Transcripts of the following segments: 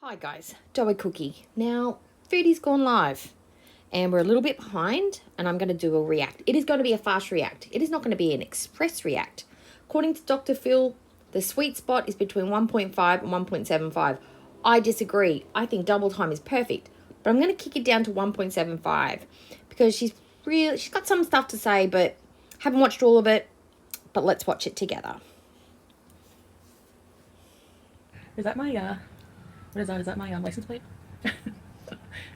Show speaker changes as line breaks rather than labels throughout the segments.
Hi guys, Dough Cookie. Now, Foodie's gone live and we're a little bit behind and I'm going to do a react. It is going to be a fast react. It is not going to be an express react. According to Dr. Phil, the sweet spot is between 1.5 and 1.75. I disagree. I think double time is perfect, but I'm going to kick it down to 1.75 because she's got some stuff to say, but haven't watched all of it, but let's watch it together.
Is that my, what is that? Is that my license plate?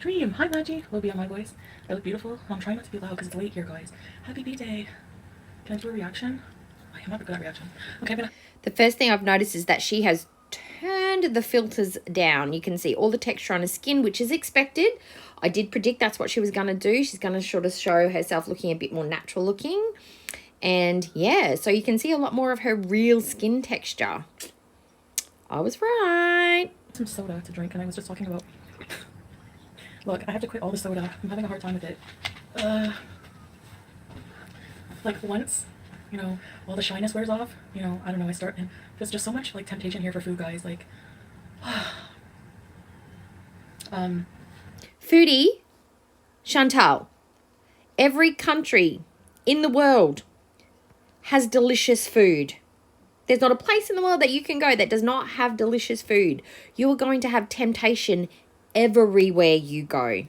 Dream! Hi, Maggie! Will be on my voice. I look beautiful. I'm trying not to be loud because it's late here, guys. Happy B-Day! Can I do a reaction? I'm not good at reaction. Okay,
The first thing I've noticed is that she has turned the filters down. You can see all the texture on her skin, which is expected. I did predict that's what she was going to do. She's going to sort of show herself looking a bit more natural looking. And yeah, so you can see a lot more of her real skin texture. I was right.
some soda to drink, and I was just talking about... Look, I have to quit all the soda. I'm having a hard time with it. Like, once, you know, all the shyness wears off, you know, I don't know, I start... And there's just so much, like, temptation here for food, guys. Like...
Foodie, Chantal, every country in the world has delicious food. There's not a place in the world that you can go that does not have delicious food. You are going to have temptation everywhere you go.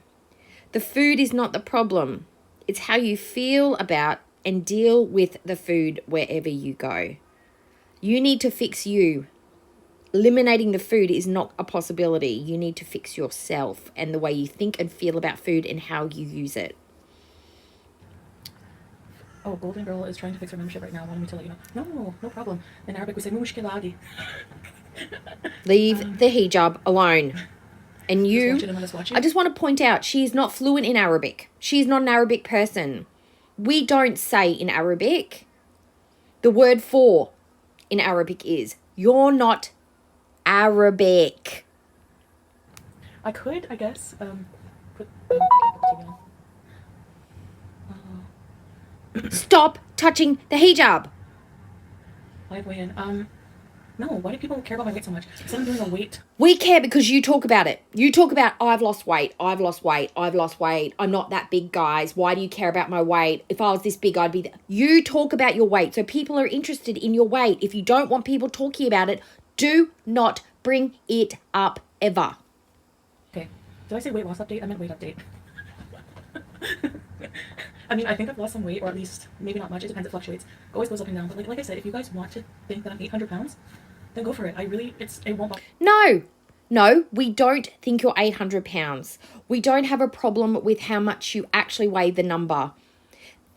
The food is not the problem. It's how you feel about and deal with the food wherever you go. You need to fix you. Eliminating the food is not a possibility. You need to fix yourself and the way you think and feel about food and how you use it.
Oh, Golden Girl is trying to fix her membership right now. Wanted me to let you know. No problem. In Arabic, we say mushkiladi.
Leave the hijab alone. And you,
watching.
I just want to point out, she is not fluent in Arabic. She is not an Arabic person. We don't say in Arabic. The word for in Arabic is, you're not Arabic.
I could, I guess, put
Stop touching the hijab.
live weigh-in. No, why do people care about my weight so much? Because I'm doing a weight.
We care because you talk about it. You talk about, I've lost weight, I'm not that big, guys. Why do you care about my weight? If I was this big, I'd be... You talk about your weight, so people are interested in your weight. If you don't want people talking about it, do not bring it up ever.
Okay. Did I say weight loss update? I meant weight update. I mean, I think I've lost some weight, or at least maybe not much. It depends. It fluctuates. It always goes up and down. But like I said, if you guys want to think that I'm 800 pounds, then go for it. It won't bother.
No, we don't think you're 800 pounds. We don't have a problem with how much you actually weigh, the number.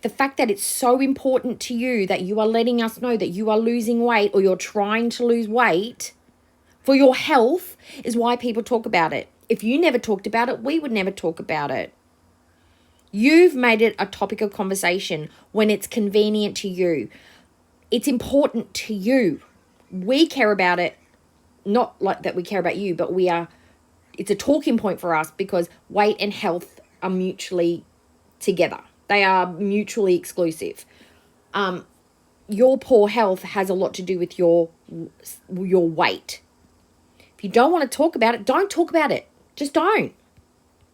The fact that it's so important to you that you are letting us know that you are losing weight or you're trying to lose weight for your health is why people talk about it. If you never talked about it, we would never talk about it. You've made it a topic of conversation when it's convenient to you. It's important to you. We care about it, not like that we care about you, but it's a talking point for us because weight and health are mutually together. They are mutually exclusive. Your poor health has a lot to do with your weight. If you don't want to talk about it, don't talk about it. Just don't.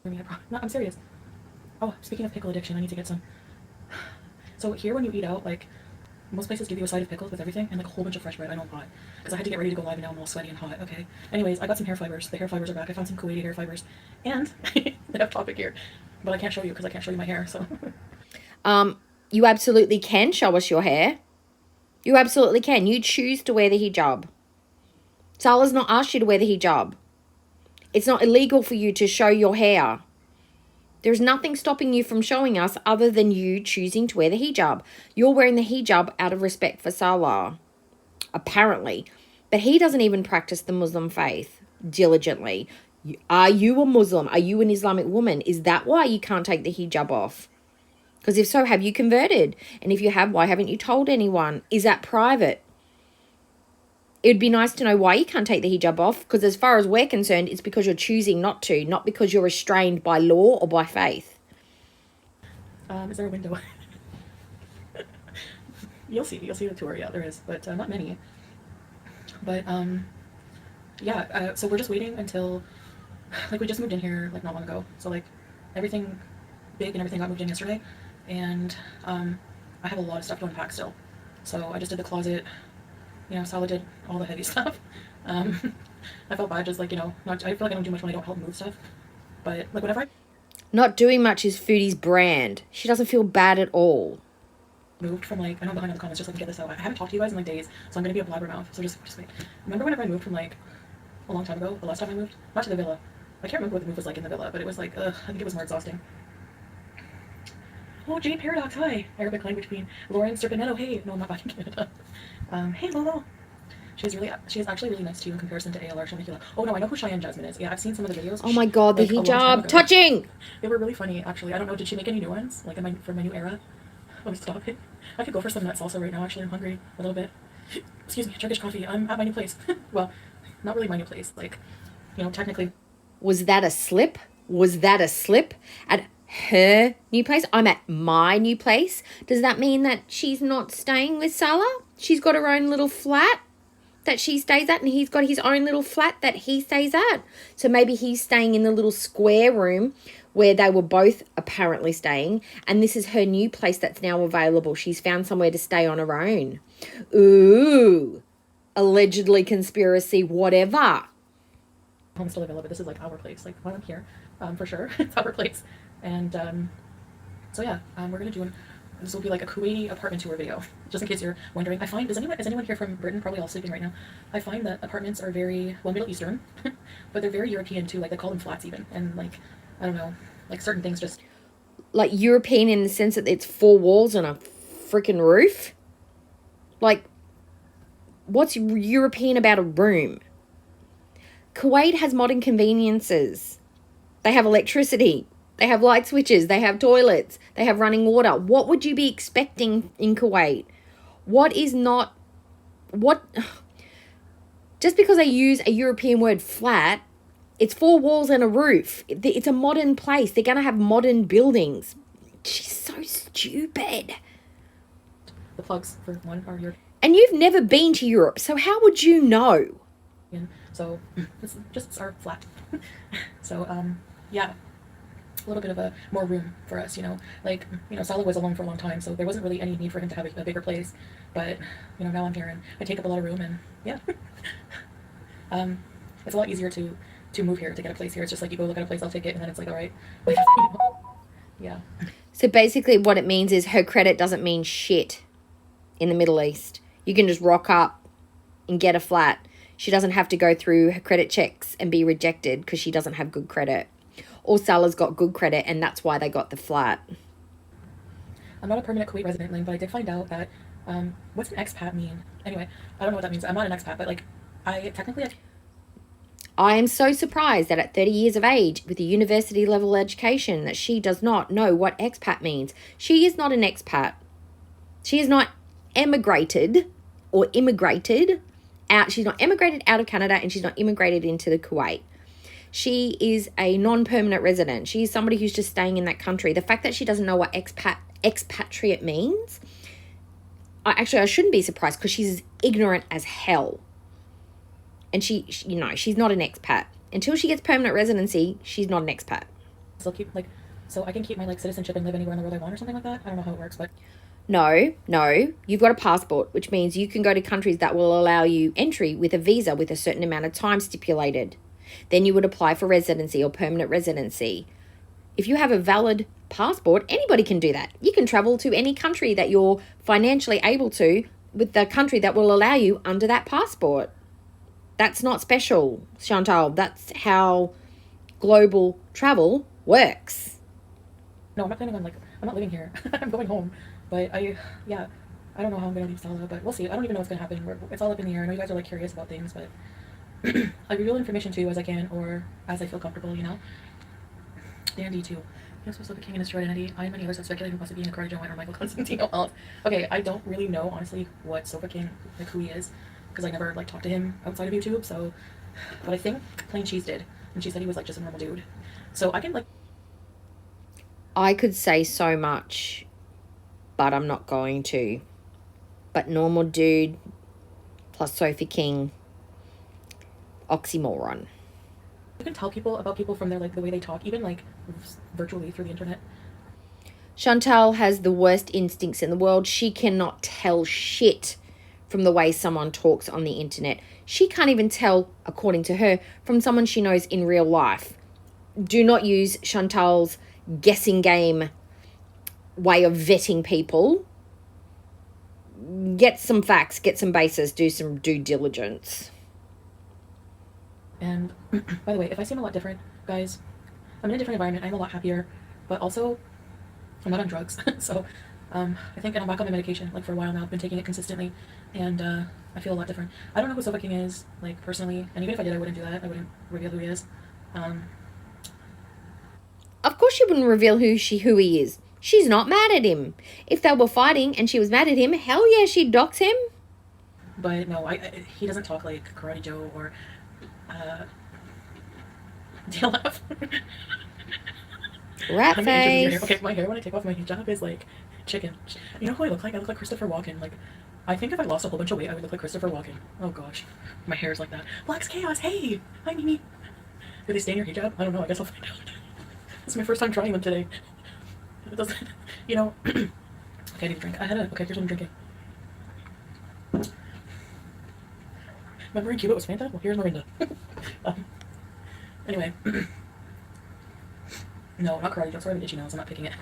No, I'm serious. Oh, speaking of pickle addiction, I need to get some. So here when you eat out, like, most places give you a side of pickles with everything and like a whole bunch of fresh bread. I know I'm hot because I had to get ready to go live and now I'm all sweaty and hot. Okay. Anyways, I got some hair fibers. The hair fibers are back. I found some Kuwaiti hair fibers. And they have topic here. But I can't show you because I can't show you my hair, so.
You absolutely can show us your hair. You absolutely can. You choose to wear the hijab. Salah's not asked you to wear the hijab. It's not illegal for you to show your hair. There's nothing stopping you from showing us other than you choosing to wear the hijab. You're wearing the hijab out of respect for Salah, apparently. But he doesn't even practice the Muslim faith diligently. Are you a Muslim? Are you an Islamic woman? Is that why you can't take the hijab off? Because if so, have you converted? And if you have, why haven't you told anyone? Is that private? It would be nice to know why you can't take the hijab off, because as far as we're concerned, it's because you're choosing not to, not because you're restrained by law or by faith.
Is there a window? You'll see the tour. Yeah, there is, but not many. But yeah, so we're just waiting until like we just moved in here like not long ago, so like everything big and everything got moved in yesterday, and I have a lot of stuff to unpack still. So I just did the closet, you know, Sala did all the heavy stuff. I felt bad just like, you know, not, I feel like I don't do much when I don't help move stuff, but like whenever I
Not doing much is Foodie's brand. She doesn't feel bad at all.
moved from like, I know I'm behind on the comments, just like get this out. I haven't talked to you guys in like days, so I'm gonna be a blabbermouth. So just wait. Remember whenever I moved from like a long time ago, the last time I moved, not to the villa. I can't remember what the move was like in the villa, but it was like, I think it was more exhausting. Oh, Jane Paradox, hi. Arabic language queen. Lauren Serpenetto, hey. No, I'm not back in Canada. Hey, Lolo. She is actually really nice to you in comparison to ALR Shamikila. Oh no, I know who Cheyenne Jasmine is. Yeah, I've seen some of the videos.
Oh my god, the
like, a long time
hijab
ago.
touching!
They were really funny, actually. I don't know, did she make any new ones? Like for my new era? Oh, stop it. I could go for some nut salsa right now, actually. I'm hungry a little bit. Excuse me, Turkish coffee. I'm at my new place. Well, not really my new place. Like, you know, technically.
Was that a slip? Was that a slip? At her new place? I'm at my new place. Does that mean that she's not staying with Salah? She's got her own little flat that she stays at, and he's got his own little flat that he stays at. So maybe he's staying in the little square room where they were both apparently staying, and this is her new place that's now available. She's found somewhere to stay on her own. Ooh, allegedly conspiracy, whatever.
Home is still available, but this is like our place. Like while I'm here, for sure, it's our place. And so yeah, we're gonna do this will be like a Kuwaiti apartment tour video, just in case you're wondering. I find is anyone here from Britain? Probably all sleeping right now. I find that apartments are very Middle Eastern, but they're very European too. Like they call them flats even, and like I don't know, like certain things just
like European in the sense that it's 4 walls and a freaking roof. Like, what's European about a room? Kuwait has modern conveniences. They have electricity. They have light switches. They have toilets. They have running water. What would you be expecting in Kuwait? Just because they use a European word flat, it's 4 walls and a roof. It's a modern place. They're going to have modern buildings. She's so stupid.
the plugs for one are European.
And you've never been to Europe, so how would you know?
So it's our flat. So yeah, a little bit of a more room for us, you know. Like, you know, Salah was alone for a long time, so there wasn't really any need for him to have a bigger place. But you know, now I'm here and I take up a lot of room, and yeah, it's a lot easier to move here, to get a place here. It's just like you go look at a place, I'll take it, and then it's like, all right, like, you know, yeah.
So basically what it means is her credit doesn't mean shit in the Middle East. You can just rock up and get a flat. She doesn't have to go through her credit checks and be rejected because she doesn't have good credit. Or Salah's got good credit and that's why they got the flat.
I'm not a permanent Kuwait resident, Lynn, but I did find out that, what's an expat mean? Anyway, I don't know what that means. I'm not an expat, but like,
I am so surprised that at 30 years of age, with a university level education, that she does not know what expat means. She is not an expat. She is not emigrated or immigrated out. She's not emigrated out of Canada and she's not immigrated into the Kuwait. She is a non-permanent resident. She is somebody who's just staying in that country. The fact that she doesn't know what expatriate means, I shouldn't be surprised because she's ignorant as hell. And she, you know, she's not an expat. Until she gets permanent residency, she's not an expat.
Still keep, like, so I can keep my, like, citizenship and live anywhere in the world I want or something like that? I don't know how it works, but...
No. You've got a passport, which means you can go to countries that will allow you entry with a visa with a certain amount of time stipulated. Then you would apply for residency or permanent residency. If you have a valid passport, anybody can do that. You can travel to any country that you're financially able to with the country that will allow you under that passport. That's not special, Chantal. That's how global travel works.
No, I'm not planning on, like, I'm not living here. I'm going home. But I don't know how I'm going to leave Salah, but we'll see. I don't even know what's going to happen. It's all up in the air. I know you guys are, like, curious about things, but I reveal information to you as I can or as I feel comfortable, you know? Dandy, too. Yes, what's up, a king in his true identity? I and many others have speculated who must be in a Cardi Joe or Michael Constantino else. Okay, I don't really know, honestly, what Sofa King, like, who he is, because I never, like, talked to him outside of YouTube, so... But I think Plain Cheese did, and she said he was, like, just a normal dude. So I can, like...
I could say so much, but I'm not going to. But normal dude plus Sofa King, oxymoron.
You can tell people about people from their, like, the way they talk, even, like, virtually through the internet.
Chantal has the worst instincts in the world. She cannot tell shit from the way someone talks on the internet. She can't even tell, according to her, from someone she knows in real life. Do not use Chantal's guessing game way of vetting people. Get some facts, get some basis, do some due diligence.
And by the way, if I seem a lot different, guys, I'm in a different environment. I'm a lot happier, but also I'm not on drugs. So I think, and I'm back on my medication, like, for a while now. I've been taking it consistently, and I feel a lot different. I don't know who Sofa King is, like, personally, and even if I did, I wouldn't do that. I wouldn't reveal who he is.
Of course she wouldn't reveal who he is. She's not mad at him. If they were fighting and she was mad at him, hell yeah, she'd dox him.
But no, he doesn't talk like Karate Joe or DLF.
Rat face.
Okay, my hair when I take off my hijab is like chicken. You know who I look like? I look like Christopher Walken. Like, I think if I lost a whole bunch of weight, I would look like Christopher Walken. Oh gosh, my hair is like that. Black's Chaos. Hey, hi Mimi. Do they stay in your hijab? I don't know. I guess I'll find out. This is my first time trying them today. It doesn't, you know. Okay, I need a drink. Okay, here's what I'm drinking. Remember in Cuba it was Fanta? Well, here's Mirinda. Anyway. No, not Karate Joe. Sorry, I have an itchy nose. I'm not picking it.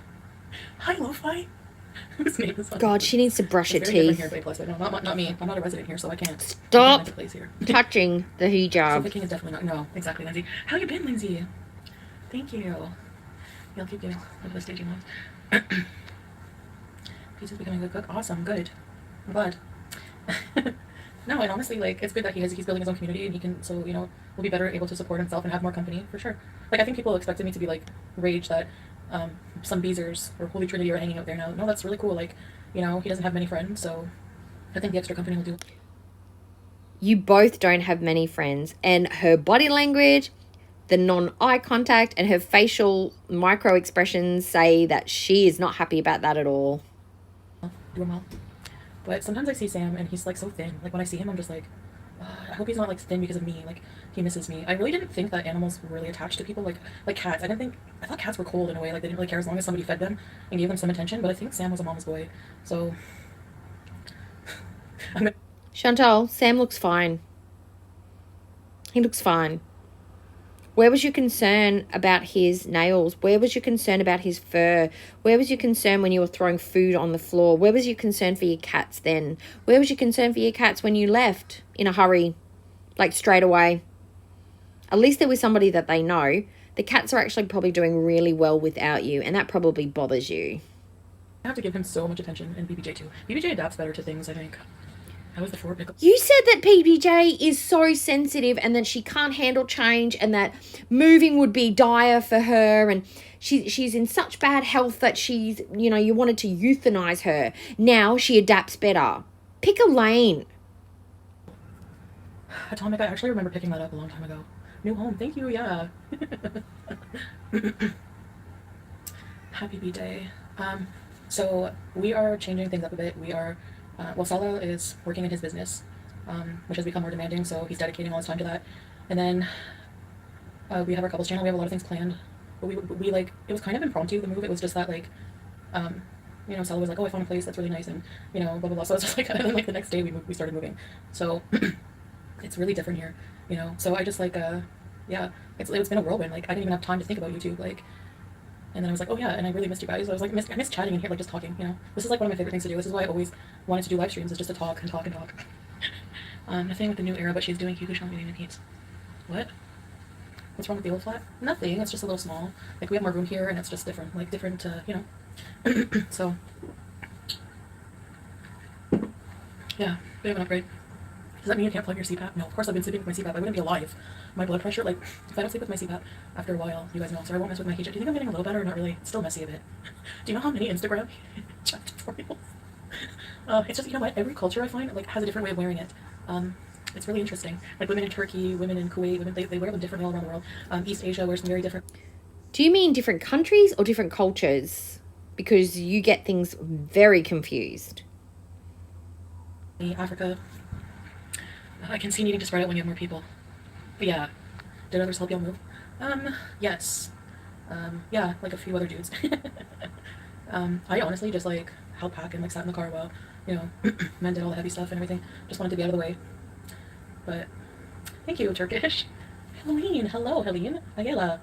Hi, Lo-Fi. Whose name is that?
God, she needs to brush her teeth.
Here, plus, no, not me. I'm not a resident here, so I can't.
Stop
here.
touching the hijab.
Sofa King is definitely not. No, exactly, Lindsay. How you been, Lindsay? Thank you. You'll keep doing the staging ones. Pizza's becoming a good cook. Awesome, good. I'm glad. No, and honestly, like, it's good that he's building his own community, and he can, so, you know, will be better able to support himself and have more company, for sure. Like, I think people expected me to be, like, rage that some Beezers or Holy Trinity are hanging out there now. No, that's really cool. Like, you know, he doesn't have many friends, so I think the extra company will do.
You both don't have many friends, and her body language, the non-eye contact, and her facial micro expressions say that she is not happy about that at all.
Doing well. But sometimes I see Sam and he's like so thin. Like, when I see him, I'm just like, I hope he's not like thin because of me. Like, he misses me. I really didn't think that animals were really attached to people, like cats. I thought cats were cold in a way. Like, they didn't really care as long as somebody fed them and gave them some attention. But I think Sam was a mama's boy. So
Chantal, Sam looks fine. He looks fine. Where was your concern about his nails? Where was your concern about his fur? Where was your concern when you were throwing food on the floor? Where was your concern for your cats then? Where was your concern for your cats when you left in a hurry, like straight away? At least there was somebody that they know. The cats are actually probably doing really well without you, and that probably bothers you.
I have to give him so much attention, and BBJ too. BBJ adapts better to things, I think. How was the four pickle?
You said that PBJ is so sensitive and that she can't handle change and that moving would be dire for her, and she's in such bad health that she's, you know, you wanted to euthanize her. Now she adapts better. Pick a lane.
Atomic, I actually remember picking that up a long time ago. New home, thank you, yeah. Happy B-Day. So we are changing things up a bit. We are well, Salah is working in his business, which has become more demanding, so he's dedicating all his time to that. And then we have our couples channel. We have a lot of things planned, but we like, it was kind of impromptu, the move. It was just that, like, you know, Salah was like, oh, I found a place that's really nice, and, you know, blah blah blah. So it's just like, and then, like, the next day we started moving. So it's really different here, you know. So I just, like, yeah, it's been a whirlwind. Like, I didn't even have time to think about YouTube, like. And then I was like, oh yeah, and I really missed you guys. I was like, I miss chatting in here, like, just talking, you know. This is like one of my favorite things to do. This is why I always wanted to do live streams, is just to talk and talk and talk. Nothing with the new era, but she's doing Hugo Champagne and Heats. What? What's wrong with the old flat? Nothing, it's just a little small. Like, we have more room here, and it's just different, like, different, you know. So, yeah, we have an upgrade. Does that mean you can't plug your CPAP? No, of course I've been sleeping with my CPAP. I wouldn't be alive. My blood pressure, like, if I don't sleep with my CPAP after a while, you guys know, so I won't mess with my hijab. Do you think I'm getting a little better or not really? It's still messy a bit. Do you know how many Instagram hijab tutorials? It's just, you know what, every culture I find, like, has a different way of wearing it. It's really interesting. Like, women in Turkey, women in Kuwait, women, they wear them differently all around the world. East Asia wears them very different.
Do you mean different countries or different cultures? Because you get things very confused.
Africa. I can see needing to spread out when you have more people. But yeah, did others help y'all move? Yes. Yeah, like a few other dudes. I honestly just like held back and like sat in the car while, you know, men did all the heavy stuff and everything. Just wanted to be out of the way. But thank you, Turkish. Helene, hello, Helene. Ayela.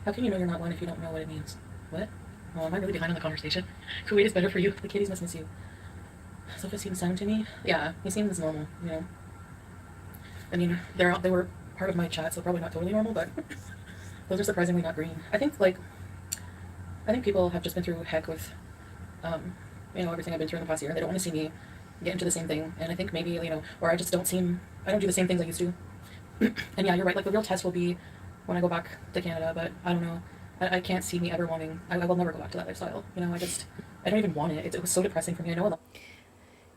How can you know you're not one if you don't know what it means? What? Oh, am I really behind on the conversation? Kuwait is better for you. The kitties must miss you. Sofa seems sound to me. Yeah, he seems normal, you know. I mean, they were part of my chat, so probably not totally normal, but those are surprisingly not green. I think people have just been through heck with, you know, everything I've been through in the past year. They don't want to see me get into the same thing, and I think maybe, you know, or I don't do the same things I used to. And yeah, you're right. Like the real test will be when I go back to Canada, but I don't know. I can't see me ever wanting. I will never go back to that lifestyle. You know, I don't even want it. It was so depressing for me. I know.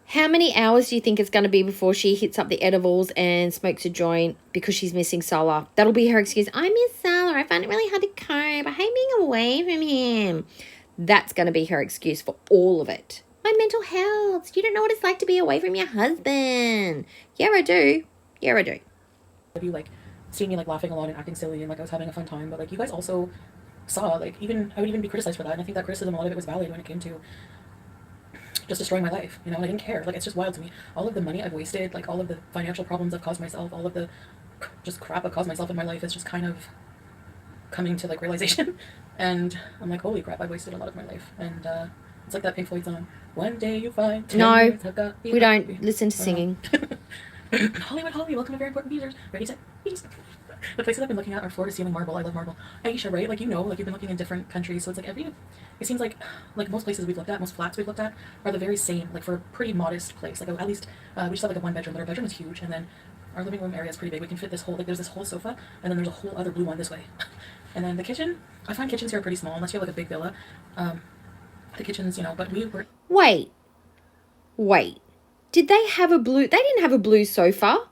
How many hours do you think it's going to be before she hits up the edibles and smokes a joint because she's missing Salah? That'll be her excuse. I miss Salah. I find it really hard to cope. I hate being away from him. That's going to be her excuse for all of it. My mental health. You don't know what it's like to be away from your husband. Yeah, I do. Yeah, I do.
You like seeing me like laughing a lot and acting silly and like I was having a fun time, but like you guys also saw like I would even be criticized for that, and I think that criticism, a lot of it was valid when it came to just destroying my life, you know, and I didn't care. Like it's just wild to me. All of the money I've wasted, like all of the financial problems I've caused myself, all of the just crap I've caused myself in my life is just kind of coming to like realization. And I'm like, holy crap, I've wasted a lot of my life. And it's like that Pink Floyd song, one day you find 10
No,
years have got
we don't listen to singing.
Hollywood, Holly, welcome to Very Important Features. Ready, set, peace. The places I've been looking at are floor to ceiling marble. I love marble. Aisha, right? Like, you know, like you've been looking in different countries, so it's like it seems like most places we've looked at, most flats we've looked at, are the very same, like for a pretty modest place. Like at least we just have like a one bedroom, but our bedroom is huge, and then our living room area is pretty big. We can fit this whole, like there's this whole sofa, and then there's a whole other blue one this way. And then the kitchen, I find kitchens here are pretty small, unless you have like a big villa. The kitchens, you know, but we were...
Wait. Did they have a blue... They didn't have a blue sofa.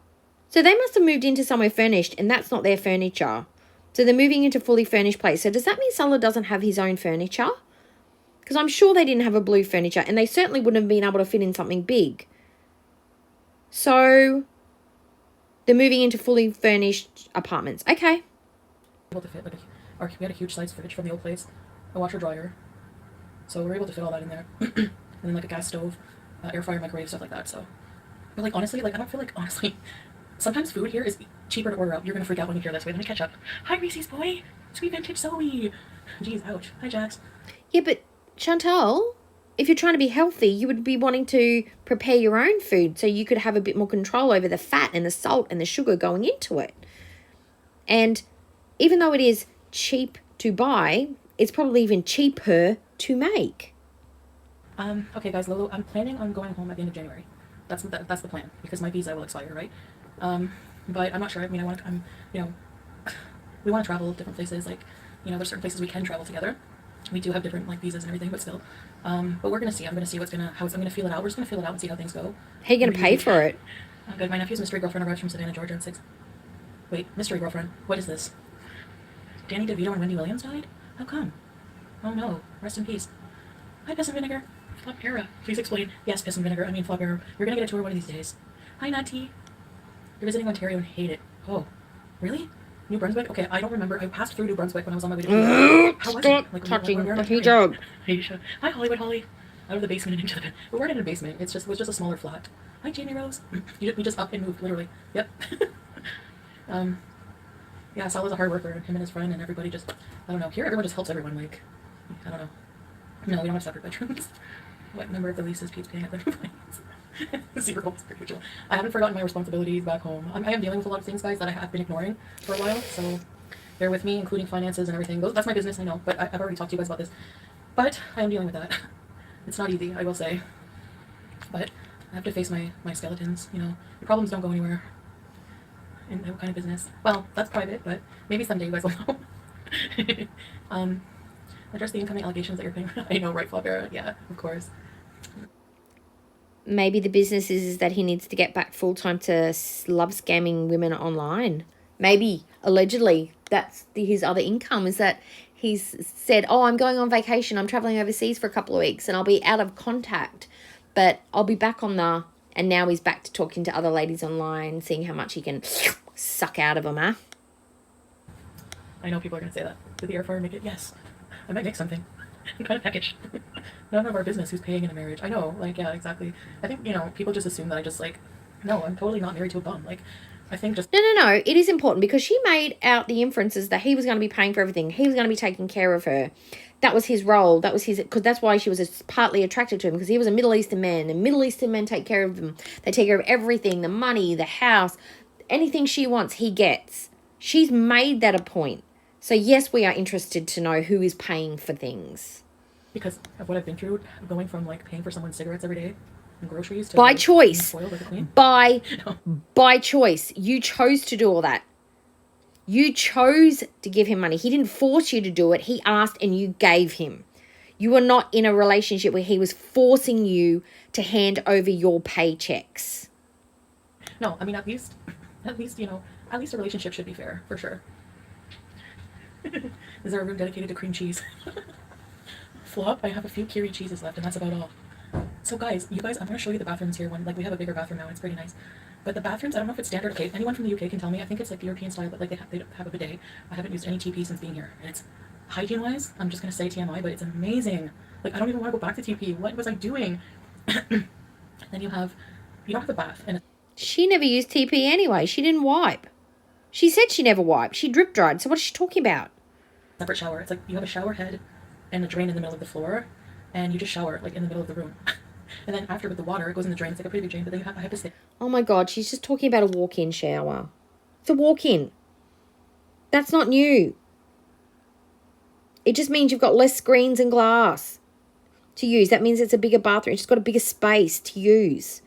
So they must have moved into somewhere furnished, and that's not their furniture. So they're moving into fully furnished place. So does that mean Salah doesn't have his own furniture? Because I'm sure they didn't have a blue furniture, and they certainly wouldn't have been able to fit in something big. So they're moving into fully furnished apartments. Okay.
Able to fit we had a huge size fridge from the old place, a washer dryer, so we're able to fit all that in there, and then like a gas stove, air fryer, microwave, stuff like that. So, but like honestly, like I don't feel like honestly. Sometimes food here is cheaper to order out. You're gonna freak out when you hear this. Wait, let me catch up. Hi, Reese's boy. Sweet vintage Zoe. Jeez, ouch. Hi, Jax.
Yeah, but Chantal, if you're trying to be healthy, you would be wanting to prepare your own food so you could have a bit more control over the fat and the salt and the sugar going into it. And even though it is cheap to buy, it's probably even cheaper to make.
Okay, guys, Lolo, I'm planning on going home at the end of January. That's the plan, because my visa will expire, right? But I'm not sure. I mean, you know, we want to travel different places. Like, you know, there's certain places we can travel together. We do have different like visas and everything, but still. But we're gonna see. I'm gonna see I'm gonna feel it out. We're just gonna feel it out and see how things go.
How are you gonna pay for it?
Good. My nephew's mystery girlfriend arrived from Savannah, Georgia, at 6. Wait, mystery girlfriend. What is this? Danny DeVito and Wendy Williams died? How come? Oh no. Rest in peace. Hi, Piss and Vinegar. Flop Era. Please explain. Yes, Piss and Vinegar. I mean Flop Era. You're gonna get a tour one of these days. Hi, Natty. You're visiting Ontario and hate it. Oh, really? New Brunswick? Okay, I don't remember. I passed through New Brunswick when I was on my way to Canada. How was it? Like,
touching
where
the hijab.
Aisha. Hi, Hollywood Holly. Out of the basement and into the bed. We weren't in a basement. It was just a smaller flat. Hi, Jamie Rose. We just up and moved, literally. Yep. Yeah, Sal's a hard worker, him and his friend, and everybody just, I don't know. Here, everyone just helps everyone. Like, I don't know. No, we don't have separate bedrooms. What number of the lease is Pete's paying at their place? 0 is pretty chill. I haven't forgotten my responsibilities back home. I am dealing with a lot of things, guys, that I have been ignoring for a while, so bear with me, including finances and everything. That's my business, I know, but I've already talked to you guys about this. But I am dealing with that. It's not easy, I will say. But I have to face my skeletons, you know. Your problems don't go anywhere in that kind of business. Well, that's private, but maybe someday you guys will know. Address the incoming allegations that you're paying. I know, right, Flavera? Yeah, of course.
Maybe the business is that he needs to get back full-time to love scamming women online. Maybe, allegedly, that's his other income, is that he's said, oh, I'm going on vacation, I'm traveling overseas for a couple of weeks, and I'll be out of contact, but I'll be back on the... And now he's back to talking to other ladies online, seeing how much he can suck out of them, huh?
I know people are gonna say that. Did the air fryer make it? Yes. I might make something. I'm kind of peckish. None of our business who's paying in a marriage. I know, like, yeah, exactly. I think, you know, people just assume that I just, like, no, I'm totally not married to a bum. Like, I think just...
No. It is important because she made out the inferences that he was going to be paying for everything. He was going to be taking care of her. That was his role. That was his... Because that's why she was partly attracted to him, because he was a Middle Eastern man. And Middle Eastern men take care of them. They take care of everything. The money, the house. Anything she wants, he gets. She's made that a point. So, yes, we are interested to know who is paying for things.
Because of what I've been through, going from, like, paying for someone's cigarettes every day and groceries to...
By
like,
choice.
spoiled like a queen.
By choice. You chose to do all that. You chose to give him money. He didn't force you to do it. He asked and you gave him. You were not in a relationship where he was forcing you to hand over your paychecks.
No, I mean, at least, you know, at least a relationship should be fair, for sure. Is there a room dedicated to cream cheese? Flop, I have a few Kiri cheeses left, and that's about all. So guys, I'm going to show you the bathrooms here. Like, we have a bigger bathroom now. It's pretty nice. But the bathrooms, I don't know if it's standard. Okay, anyone from the UK can tell me. I think it's like European style, but like they have a bidet. I haven't used any TP since being here. And it's, hygiene-wise, I'm just going to say TMI, but it's amazing. Like, I don't even want to go back to TP. What was I doing? Then you don't have a bath. And
she never used TP anyway. She didn't wipe. She said she never wiped. She drip dried. So what is she talking about?
Separate shower. It's like you have a shower head and a drain in the middle of the floor, and you just shower like in the middle of the room. And then after with the water, it goes in the drain. It's like a pretty big drain, but then I have to stay.
Oh my God, she's just talking about a walk-in shower. It's a walk-in. That's not new. It just means you've got less screens and glass to use. That means it's a bigger bathroom. She's got a bigger space to use.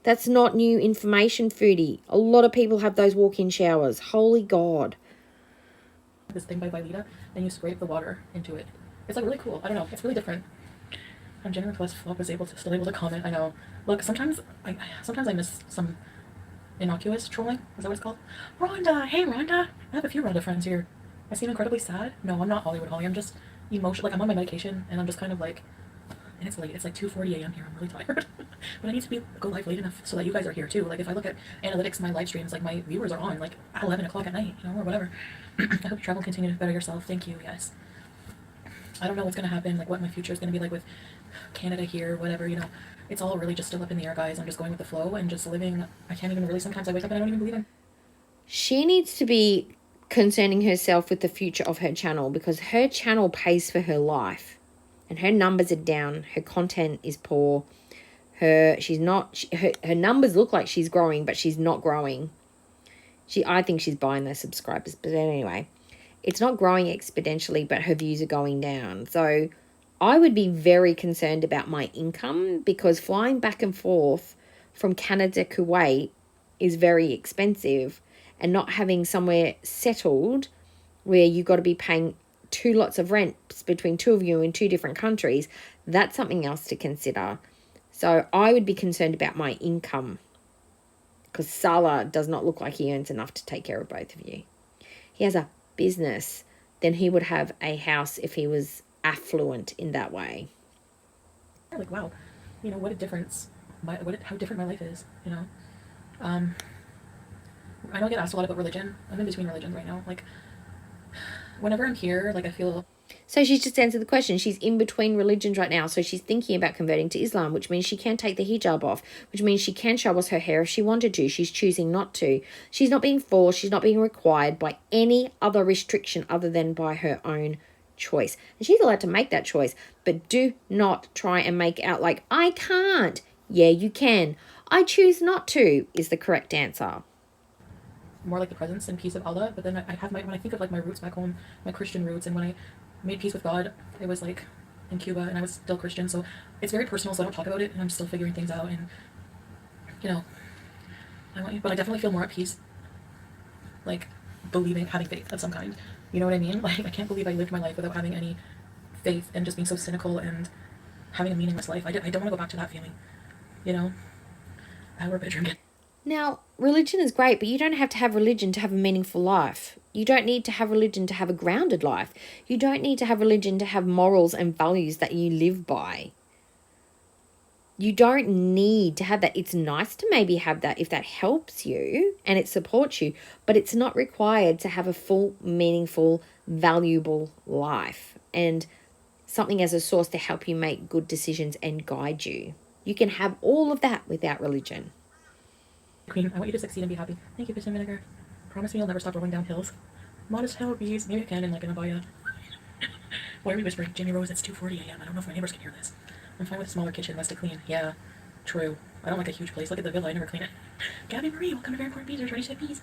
That's not new information, Foodie. A lot of people have those walk-in showers. Holy God.
This thing by Vileda, and you scrape the water into it. It's like really cool. I don't know. It's really different. I'm genuine plus Flop was still able to comment. I know. Look, sometimes I miss some innocuous trolling. Is that what it's called? Rhonda! Hey Rhonda! I have a few Rhonda friends here. I seem incredibly sad. No, I'm not Hollywood Holly. I'm just emotional. Like, I'm on my medication, and I'm just kind of like, and it's late. It's like 2:40 a.m. here. I'm really tired. But I need to go live late enough so that you guys are here too. Like, if I look at analytics, my live streams, like, my viewers are on like at 11 o'clock at night, you know, or whatever. I hope you travel continue to better yourself. Thank you. Yes. I don't know what's going to happen, like what my future is going to be like with Canada here, whatever, you know. It's all really just still up in the air, guys. I'm just going with the flow and just living. I can't even really, sometimes I wake up and I don't even believe it.
She needs to be concerning herself with the future of her channel, because her channel pays for her life and her numbers are down. Her content is poor. Her numbers look like she's growing, but she's not growing. I think she's buying those subscribers, but anyway, it's not growing exponentially, but her views are going down. So I would be very concerned about my income, because flying back and forth from Canada to Kuwait is very expensive, and not having somewhere settled where you've got to be paying 2 lots of rents between 2 of you in 2 different countries, that's something else to consider. So I would be concerned about my income, because Salah does not look like he earns enough to take care of both of you. He has a business. Then he would have a house if he was affluent in that way.
Like, wow, you know, what a difference. How different my life is, you know. I know I get asked a lot about religion. I'm in between religions right now. Like, whenever I'm here, like, I feel...
So she's just answered the question. She's in between religions right now. So she's thinking about converting to Islam, which means she can take the hijab off, which means she can show us her hair if she wanted to. She's choosing not to. She's not being forced. She's not being required by any other restriction other than by her own choice. And she's allowed to make that choice. But do not try and make out like, I can't. Yeah, you can. I choose not to is the correct answer.
More like the presence and peace of Allah. But then I have when I think of like my roots back home, my Christian roots, and when I made peace with God, it was like in Cuba, and I was still Christian, so it's very personal, so I don't talk about it, and I'm still figuring things out, and you know, but I definitely feel more at peace, like having faith of some kind, you know what I mean? Like, I can't believe I lived my life without having any faith and just being so cynical and having a meaningless life. I don't want to go back to that feeling, you know. Our bedroom.
Now, religion is great, but you don't have to have religion to have a meaningful life. You don't need to have religion to have a grounded life. You don't need to have religion to have morals and values that you live by. You don't need to have that. It's nice to maybe have that if that helps you and it supports you, but it's not required to have a full, meaningful, valuable life and something as a source to help you make good decisions and guide you. You can have all of that without religion.
Queen, I want you to succeed and be happy. Thank you, fish and vinegar. Promise me you'll never stop rolling down hills. Modest hobbies. Maybe I can in like an abaya. Why are we whispering? Jamie Rose, it's 2:40 a.m. I don't know if my neighbors can hear this. I'm fine with a smaller kitchen, less to clean. Yeah, true. I don't like a huge place. Look at the villa, I never clean it. Gabby Marie, welcome to Very Important Bees. There's ready to say peas.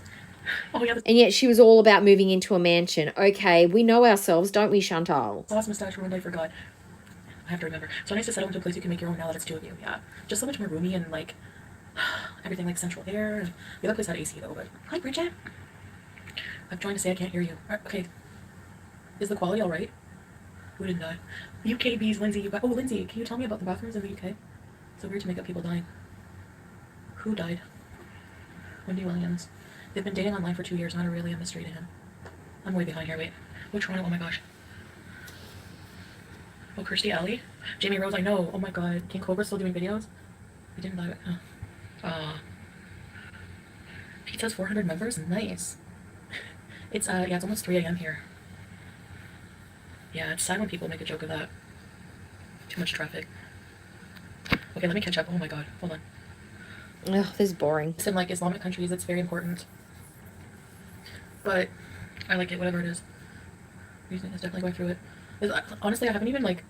Oh yeah,
And yet she was all about moving into a mansion. Okay, we know ourselves, don't we, Chantal?
sauce mustache ruined, I forgot. I have to remember. So nice to settle into a place you can make your own now that it's two of you. Yeah, just so much more roomy and like everything like central air. The other place had AC though, but hi Bridget. I'm trying to say I can't hear you. Okay, is the quality all right? Who didn't die? UK bees, Lindsay. Oh, Lindsay, can you tell me about the bathrooms in the UK? So weird to make up people dying. Who died? Wendy Williams. They've been dating online for 2 years. Not really a mystery to him. I'm way behind here. Wait, which one? Oh my gosh. Oh, Kirstie Alley. Jamie Rose. I know. Oh my god. King Cobra's still doing videos. He didn't die. Pizza's 400 members. Nice. It's yeah, it's almost 3 a.m. here. Yeah, it's sad when people make a joke of that. Too much traffic. Okay, let me catch up. Oh my god, hold on.
Ugh, this is boring.
It's in like Islamic countries, it's very important. But I like it, whatever it is. Reason is definitely going through it. Honestly, I haven't even like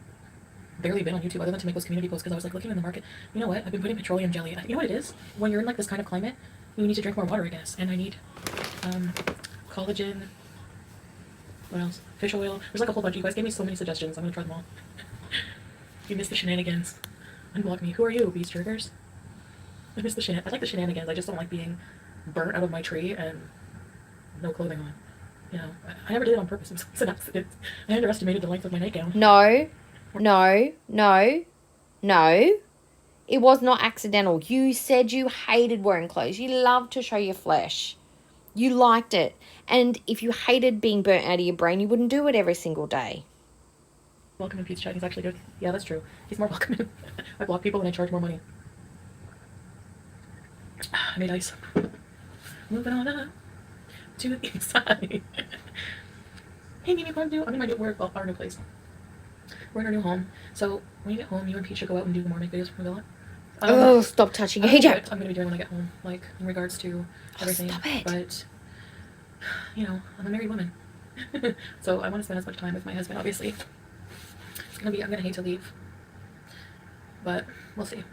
barely been on YouTube other than to make those community posts because I was like looking in the market. You know what? I've been putting petroleum jelly. You know what it is? When you're in like this kind of climate, you need to drink more water, I guess. And I need collagen. What else? Fish oil. There's like a whole bunch. You guys gave me so many suggestions. I'm gonna try them all. You missed the shenanigans. Unblock me. Who are you? Beast triggers? I miss the I like the shenanigans. I just don't like being burnt out of my tree and no clothing on. You know, I never did it on purpose. It was an accident. I underestimated the length of my nightgown.
No. It was not accidental. You said you hated wearing clothes. You loved to show your flesh. You liked it. And if you hated being burnt out of your brain, you wouldn't do it every single day.
Welcome in Pete's chat. He's actually good. Yeah, that's true. He's more welcome in. I block people and I charge more money. I made ice. Moving on up to the inside. Hey, Mimi, what do? I'm in my new work, our new place. We're in our new home. So when you get home, you and Pete should go out and do more make videos from the villa.
Oh, stop touching your hijab.
I'm going to be doing when I get home, like in regards to everything.
Stop it.
But, you know, I'm a married woman. So I want to spend as much time with my husband, obviously. It's going to be, I'm going to hate to leave. But we'll see.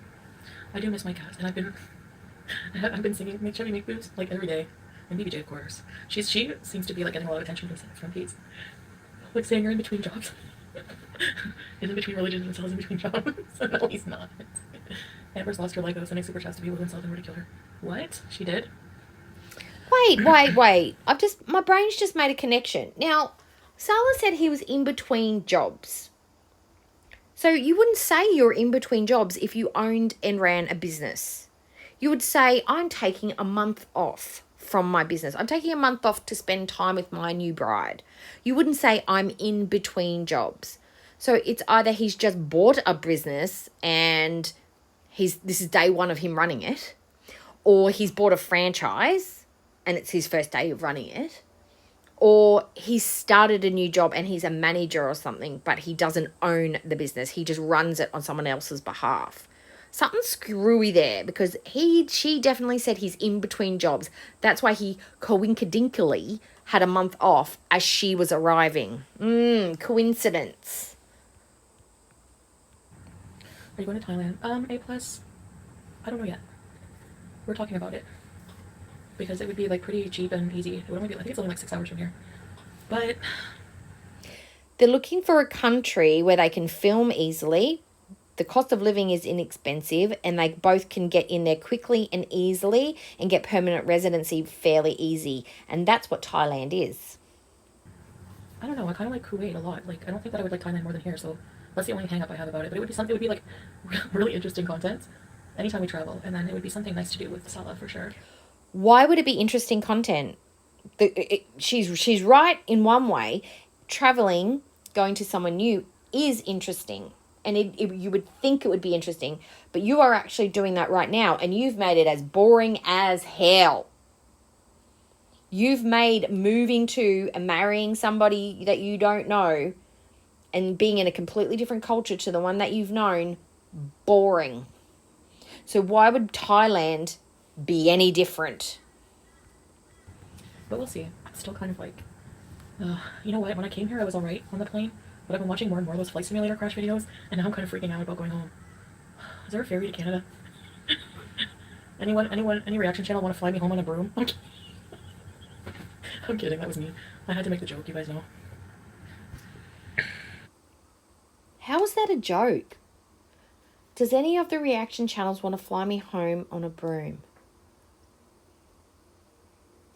I do miss my cat, and I've been singing Make Sure We Make Boobs like every day. And BBJ, of course. She seems to be like getting a lot of attention from Pete. Like saying you're in between jobs. He's in between religion and Sal's in between jobs. No, he's not. Amber's lost her Lego, sending super chats to people who insulted her to kill her. What? She did?
Wait. My brain's just made a connection. Now, Salah said he was in between jobs. So you wouldn't say you're in between jobs if you owned and ran a business. You would say, I'm taking a month off from my business. I'm taking a month off to spend time with my new bride. You wouldn't say I'm in between jobs. So it's either he's just bought a business and this is day one of him running it, or he's bought a franchise and it's his first day of running it, or he's started a new job and he's a manager or something, but he doesn't own the business. He just runs it on someone else's behalf. Something screwy there because she definitely said he's in between jobs. That's why he coincidentally had a month off as she was arriving. Coincidence.
Are you going to Thailand? A+. I don't know yet. We're talking about it. Because it would be like pretty cheap and easy. It would only be, I think it's only like 6 hours from here. But
they're looking for a country where they can film easily. The cost of living is inexpensive and they both can get in there quickly and easily and get permanent residency fairly easy. And that's what Thailand is.
I don't know. I kind of like Kuwait a lot. Like, I don't think that I would like Thailand more than here. So that's the only hang up I have about it. But it would be something, it would be like really interesting content anytime we travel. And then it would be something nice to do with Salah for sure.
Why would it be interesting content? She's right in one way. Traveling, going to somewhere new is interesting. and you would think it would be interesting, but you are actually doing that right now, and you've made it as boring as hell. You've made moving to and marrying somebody that you don't know and being in a completely different culture to the one that you've known boring. So why would Thailand be any different?
But we'll see. I'm still kind of like, you know what? When I came here, I was alright on the plane, but I've been watching more and more of those flight simulator crash videos, and now I'm kind of freaking out about going home. Is there a ferry to Canada? Any reaction channel want to fly me home on a broom? I'm kidding. That was me. I had to make the joke. You guys know.
How is that a joke? Does any of the reaction channels want to fly me home on a broom?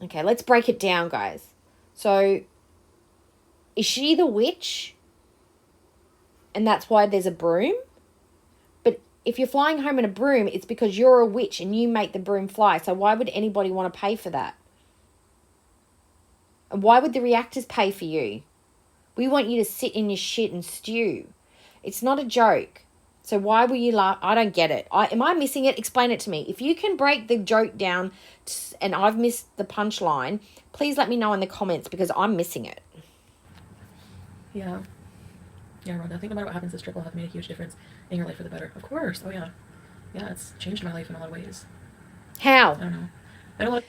Okay, let's break it down, guys. So, is she the witch? And that's why there's a broom? But if you're flying home in a broom, it's because you're a witch and you make the broom fly. So why would anybody want to pay for that? And why would the reactors pay for you? We want you to sit in your shit and stew. It's not a joke. So why will you laugh? I don't get it. Am I missing it? Explain it to me. If you can break the joke down and I've missed the punchline, please let me know in the comments because I'm missing it.
Yeah. Yeah, Rhonda, I think no matter what happens, this trip will have made a huge difference in your life for the better. Of course. Oh, yeah. Yeah, it's changed my life in a lot of ways.
How?
I don't know. I don't like...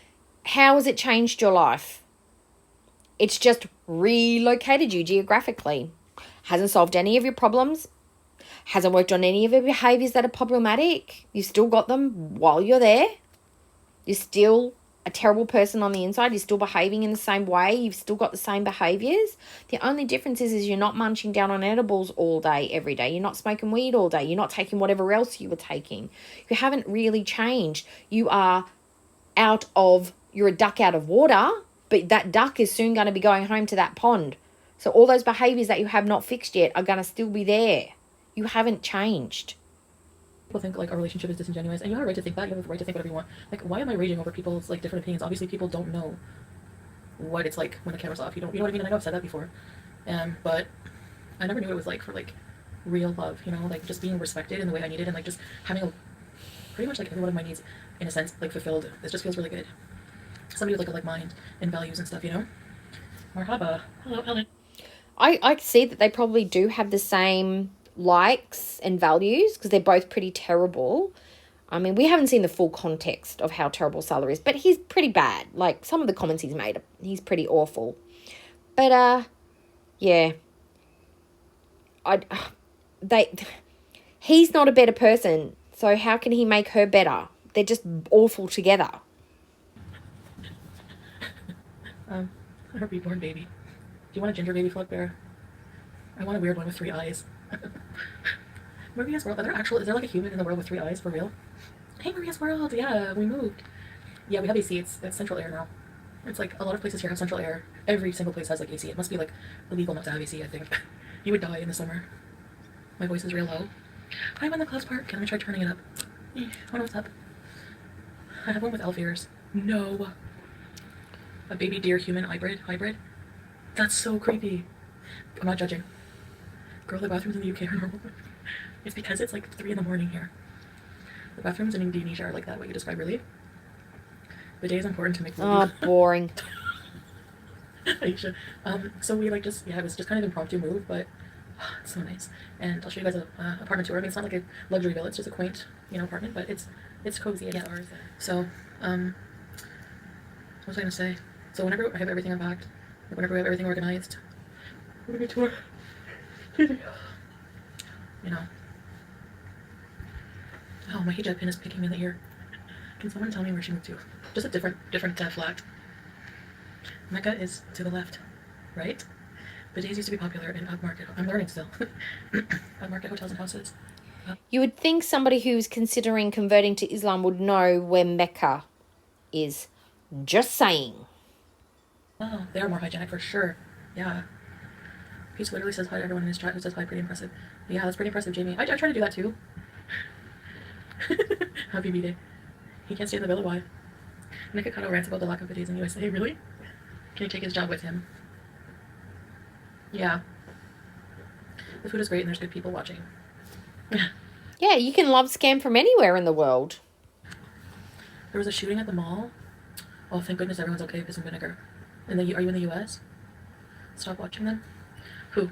How has it changed your life? It's just relocated you geographically. Hasn't solved any of your problems. Hasn't worked on any of your behaviours that are problematic. You've still got them while you're there. You're still a terrible person on the inside. You're still behaving in the same way. You've still got the same behaviours. The only difference is you're not munching down on edibles all day, every day. You're not smoking weed all day. You're not taking whatever else you were taking. You haven't really changed. You're a duck out of water, but that duck is soon going to be going home to that pond. So all those behaviours that you have not fixed yet are going to still be there. You haven't changed.
People think like our relationship is disingenuous, and you have a right to think that. You have a right to think whatever you want. Like, why am I raging over people's like different opinions? Obviously, people don't know what it's like when the camera's off. You know what I mean? And I know I've said that before, but I never knew what it was like for like real love. You know, like just being respected in the way I needed, and like just having a pretty much like every one of my needs in a sense like fulfilled. It just feels really good. Somebody with like a like mind and values and stuff. You know. Marhaba. Hello, Helen.
I see that they probably do have the same likes and values because they're both pretty terrible. I mean, we haven't seen the full context of how terrible Salah is, but he's pretty bad. Like, some of the comments he's made, he's pretty awful. But, yeah. He's not a better person, so how can he make her better? They're just awful together.
Her reborn baby. Do you want a ginger baby float bear? I want a weird one with 3 eyes. Maria's World. Is there like a human in the world with 3 eyes for real? Hey, Maria's World. Yeah, we moved. Yeah, we have AC. It's central air now. It's like a lot of places here have central air. Every single place has like AC. It must be like illegal not to have AC, I think. You would die in the summer. My voice is real low. I'm in the clouds part. Can I try turning it up? I don't know what's up. I have one with elf ears. No. A baby deer human hybrid? That's so creepy. I'm not judging. Girl, the bathrooms in the UK are normal. It's because it's like 3 in the morning here. The bathrooms in Indonesia are like that, what you described, really. The day is important to make movies.
Oh, boring.
Aisha. So we like just, yeah, it was just kind of impromptu move, but it's so nice. And I'll show you guys a apartment tour. I mean, it's not like a luxury villa, it's just a quaint, apartment, but it's cozy. Yeah. Ours. So, what was I gonna say? So whenever I have everything unpacked, like whenever we have everything organized, we're gonna tour. Oh, my hijab pin is picking me in the ear. Can someone tell me where she moved to? Just a different flat. Mecca is to the left, right? Bidets used to be popular in upmarket. I'm learning still. Upmarket hotels and houses.
You would think somebody who's considering converting to Islam would know where Mecca is. Just saying.
Oh, they are more hygienic for sure. Yeah. Peach literally says hi to everyone in his chat who says hi. Pretty impressive. Yeah, that's pretty impressive, Jamie. I try to do that too. Happy B-Day. He can't stay in the villa, why? Nikocado rants about the lack of bidets in the USA. Really? Can he take his job with him? Yeah. The food is great and there's good people watching.
Yeah, you can love scam from anywhere in the world.
There was a shooting at the mall. Oh, thank goodness everyone's okay with some vinegar. Are you in the U.S.? Stop watching them. Who?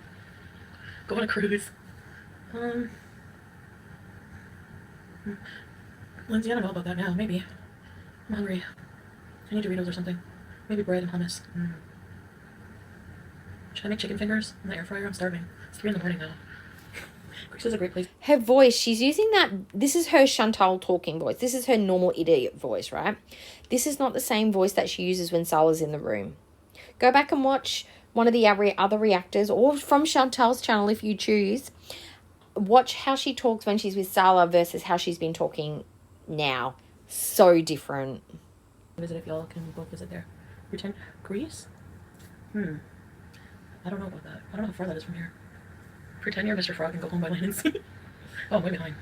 Go on a cruise. Lindsay, I don't know about that now. Maybe. I'm hungry. I need Doritos or something. Maybe bread and hummus. Should I make chicken fingers in the air fryer? I'm starving. It's 3 in the morning though. Greece is a great place.
Her voice, she's using that. This is her Chantal talking voice. This is her normal idiot voice, right? This is not the same voice that she uses when Sala's in the room. Go back and watch one of the other reactors, or from Chantal's channel if you choose. Watch how she talks when she's with Sala versus how she's been talking now. So different.
Visit if y'all can both visit there. Pretend Greece? I don't know about that. I don't know how far that is from here. Pretend you're Mr. Frog and go home by land and sea. Oh, I'm way behind.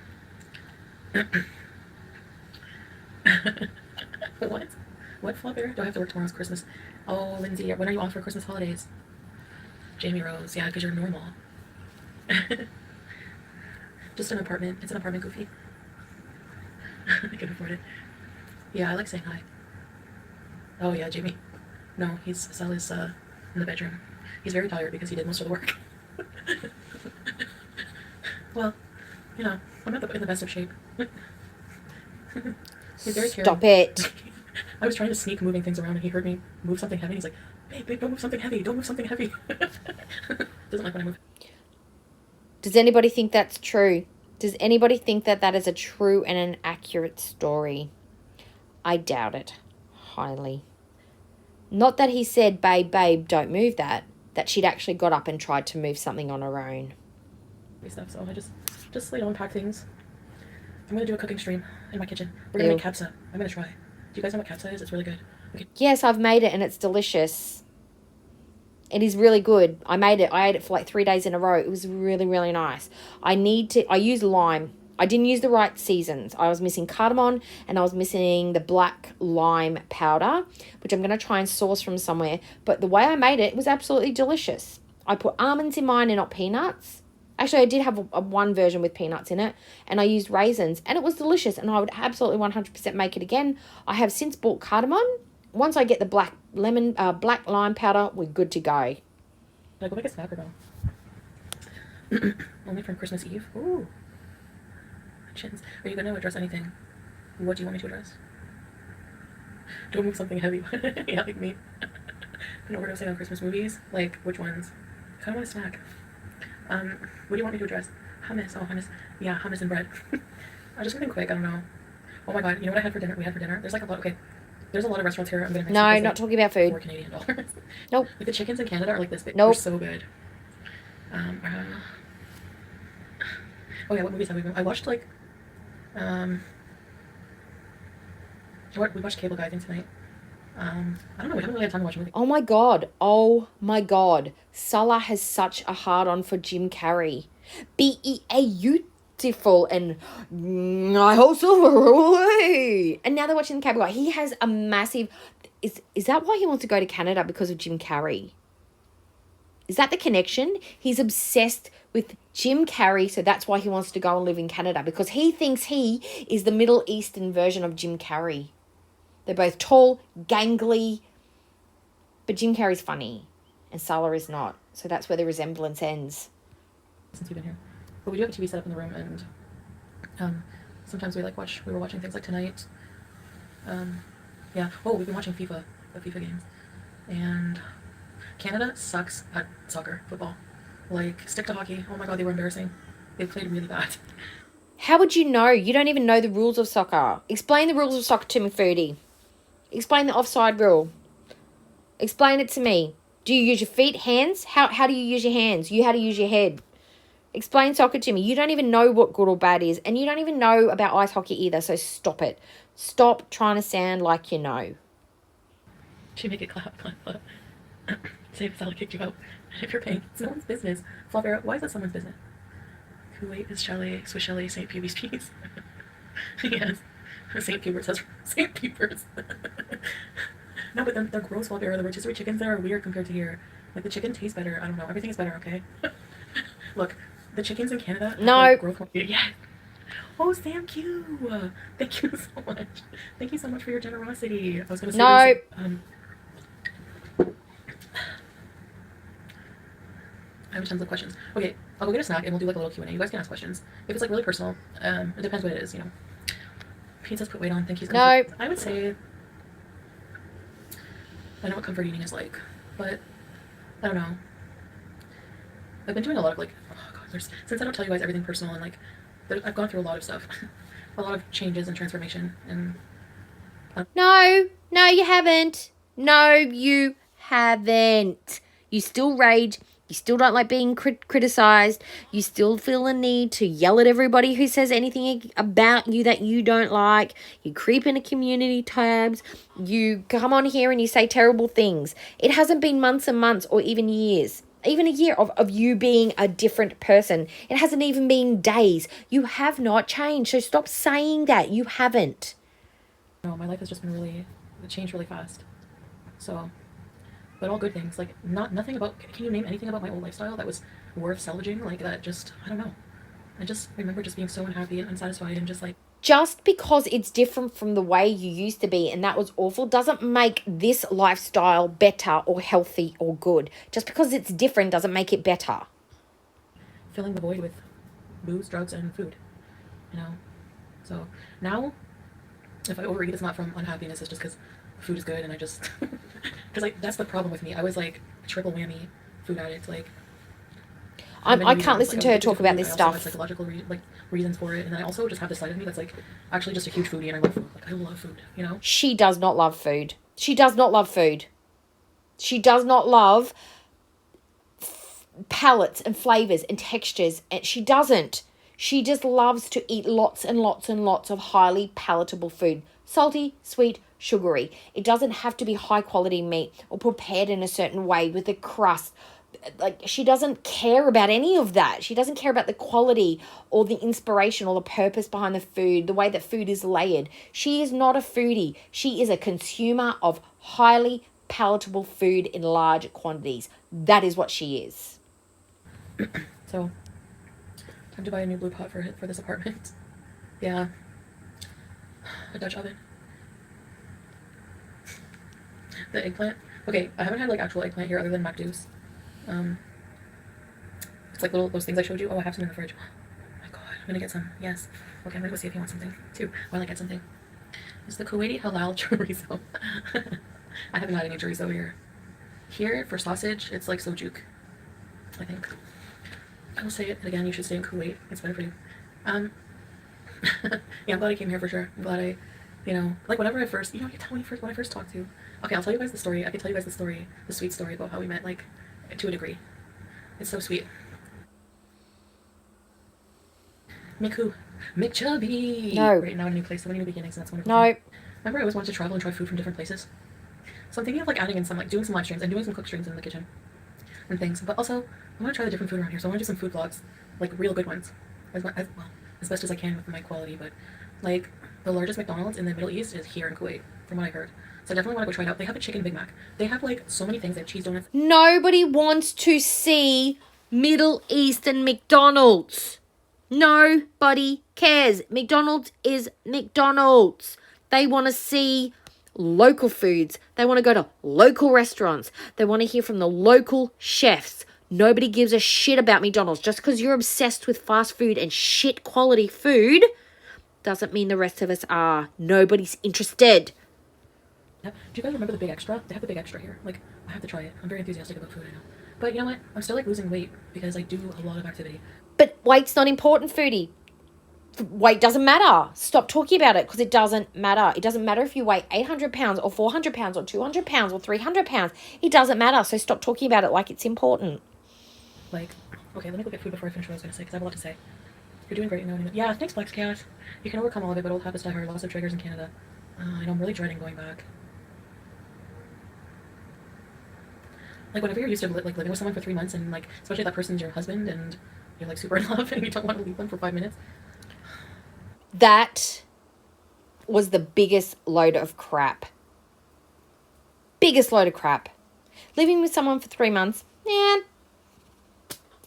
What? What, Flopper? Do I have to work tomorrow's Christmas? Oh, Lindsay, when are you off for Christmas holidays? Jamie Rose, yeah, because you're normal. Just an apartment. It's an apartment, Goofy. I can afford it. Yeah, I like saying hi. Oh, yeah, Jamie. No, Sally's in the bedroom. He's very tired because he did most of the work. Well, you know, I'm not in the best of shape. He's very caring.
Stop it.
I was trying to sneak moving things around and he heard me move something heavy. He's like, babe, don't move something heavy. Don't move something heavy. Doesn't like when I move.
Does anybody think that's true? Does anybody think that that is a true and an accurate story? I doubt it. Highly. Not that he said, babe, don't move that. That she'd actually got up and tried to move something on her own.
Stuff, so I just lay down, pack things. I'm gonna do a cooking stream in my kitchen. We're gonna make kapsa. I'm gonna try. Do you guys know what kapsa is? It's really good. Okay.
Yes, I've made it and it's delicious. It is really good. I made it. I ate it for like 3 days in a row. It was really, really nice. I used lime. I didn't use the right seasons. I was missing cardamom and I was missing the black lime powder, which I'm going to try and source from somewhere. But the way I made it was absolutely delicious. I put almonds in mine and not peanuts. Actually, I did have one version with peanuts in it, and I used raisins, and it was delicious, and I would absolutely 100% make it again. I have since bought cardamom. Once I get the black lime powder, we're good to go.
Did I go make a snacker though? Only from Christmas Eve? Ooh. Chins. Are you going to address anything? What do you want me to address? Don't move something heavy. Yeah, like me. An overdose on Christmas movies? Like, which ones? I kind of want a snack. What do you want me to address? Hummus. Oh, hummus. Yeah, hummus and bread. I just something quick. I don't know. Oh my god. You know what I had for dinner? We had for dinner. There's like a lot. Okay. There's a lot of restaurants here. I'm gonna.
No, not talking about food.
$4 Canadian.
Nope.
Like the chickens in Canada are like this big.
Nope.
They're so good. Oh yeah. What movies have we been? I watched like. We watched Cable Guy, I think, tonight. I don't know. We haven't really had time to watch a movie.
Oh my god. Oh my god. Salah has such a hard-on for Jim Carrey. Beautiful and I also and now they're watching the Cable Guy. He has a massive. Is that why he wants to go to Canada? Because of Jim Carrey? Is that the connection? He's obsessed with Jim Carrey, so that's why he wants to go and live in Canada, because he thinks he is the Middle Eastern version of Jim Carrey. They're both tall, gangly, but Jim Carrey's funny, and Salah is not. So that's where the resemblance ends.
Since we've been here. But we do have a TV set up in the room, and sometimes we were watching things like tonight. Yeah. Oh, we've been watching the FIFA games. And Canada sucks at football. Like, stick to hockey. Oh my god, they were embarrassing. They played really bad.
How would you know? You don't even know the rules of soccer. Explain the rules of soccer to me, Foodie. Explain the offside rule. Explain it to me. Do you use your feet, hands? How do you use your hands? How to use your head? Explain soccer to me. You don't even know what good or bad is, and you don't even know about ice hockey either, so stop it. Stop trying to sound like you know.
She make it clap. Say if Sally kicked you out. If you're paying, it's no one's business. Flavera, why is that someone's business? Kuwait is Chalet, Swiss Chalet, St. Pubes cheese. Yes. St. Pubers has St. Pubers. No, but they're gross, Flavera. The rotisserie chickens there are weird compared to here. Like, the chicken tastes better. I don't know. Everything is better, okay? Look, The chickens in Canada have,
No.
like, growth hormone. Yeah. Oh, thank you. Thank you so much. Thank you so much for your generosity. I was gonna say
No.
I have tons of questions. Okay, I'll go get a snack and we'll do like a little Q&A. You guys can ask questions. If it's like really personal, it depends what it is, you know. Pete says put weight on. Thank you.
No.
I would say, I know what comfort eating is like, but I don't know. I've been doing a lot of like, oh god, since I don't tell you guys everything personal and like, I've gone through a lot of stuff, a lot of changes and transformation and.
No, you haven't. No, you haven't. You still rage. You still don't like being criticized. You still feel a need to yell at everybody who says anything about you that you don't like. You creep into community tabs. You come on here and you say terrible things. It hasn't been months and months or even years. Even a year of you being a different person. It hasn't even been days. You have not changed. So stop saying that. You haven't.
No, my life has just been really, it changed really fast. So, but all good things. Like, nothing about, can you name anything about my old lifestyle that was worth salvaging? Like, that just, I don't know. I just remember just being so unhappy and unsatisfied and just like.
Just because it's different from the way you used to be and that was awful doesn't make this lifestyle better or healthy or good. Just because it's different doesn't make it better.
Filling the void with booze, drugs, and food, you know? So now, if I overeat, it's not from unhappiness, it's just because food is good and I just, because like, that's the problem with me. I was like triple whammy food addict, like.
I can't listen to her talk about this stuff.
Psychological reasons for it, and then I also just have this side of me that's like actually just a huge foodie and I love food. Like I love food, you know.
She does not love food. She does not love food. She does not love palettes and flavors and textures, and she doesn't. She just loves to eat lots and lots and lots of highly palatable food. Salty, sweet, sugary. It doesn't have to be high quality meat or prepared in a certain way with a crust. Like, she doesn't care about any of that. She doesn't care about the quality or the inspiration or the purpose behind the food, the way that food is layered. She is not a foodie. She is a consumer of highly palatable food in large quantities. That is what she is.
So, time to buy a new blue pot for this apartment. Yeah. A Dutch oven. The eggplant. Okay, I haven't had like actual eggplant here other than MacDo's. It's like those things I showed you. Oh, I have some in the fridge. Oh my god, I'm gonna get some. Yes. Okay, I'm gonna go see if he wants something too while I get something. It's the Kuwaiti halal chorizo. I haven't had any chorizo here. Here for sausage, it's like sojuk, I think. I will say it again. You should stay in Kuwait. It's better for you. Yeah, I'm glad I came here for sure. I'm glad I, you know, like whenever I first, you know, you tell me when I first talked to you. Okay, I'll tell you guys the story. I can tell you guys the story, the sweet story about how we met, like, to a degree. It's so sweet. Mick who? Mick Chubby!
No.
Right now in a new place, so many new beginnings, and that's wonderful.
No.
Remember I always wanted to travel and try food from different places? So I'm thinking of like adding in some, like doing some live streams and doing some cook streams in the kitchen and things. But also, I want to try the different food around here, so I want to do some food vlogs, like real good ones. As best as I can with my quality, but like the largest McDonald's in the Middle East is here in Kuwait, from what I heard. So I definitely want to go try it out. They have a chicken Big Mac. They have like so many things. They have cheese donuts.
Nobody wants to see Middle Eastern McDonald's. Nobody cares. McDonald's is McDonald's. They want to see local foods. They want to go to local restaurants. They want to hear from the local chefs. Nobody gives a shit about McDonald's. Just because you're obsessed with fast food and shit quality food doesn't mean the rest of us are. Nobody's interested.
Do you guys remember the Big Extra? They have the Big Extra here. Like, I have to try it. I'm very enthusiastic about food, I know. But you know what? I'm still like losing weight because I do a lot of activity.
But weight's not important, foodie. Weight doesn't matter. Stop talking about it because it doesn't matter. It doesn't matter if you weigh 800 pounds or 400 pounds or 200 pounds or 300 pounds. It doesn't matter. So stop talking about it like it's important.
Like, okay, let me go get food before I finish what I was going to say because I have a lot to say. You're doing great, you know. Yeah, thanks, Flex Cat. You can overcome all of it, but old habits die hard. Lots of triggers in Canada. I know, I'm really dreading going back. Like, whenever you're used to like living with someone for 3 months and like, especially that person's your husband and you're like super in love and you don't want to leave them for 5 minutes.
That was the biggest load of crap. Biggest load of crap. Living with someone for 3 months,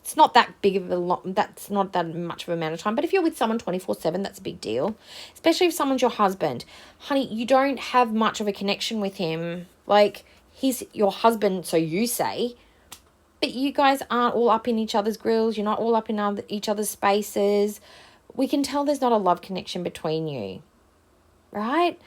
It's not that big of that's not that much of a amount of time. But if you're with someone 24/7, that's a big deal. Especially if someone's your husband. Honey, you don't have much of a connection with him. Like, he's your husband, so you say. But you guys aren't all up in each other's grills. You're not all up in each other's spaces. We can tell there's not a love connection between you. Right?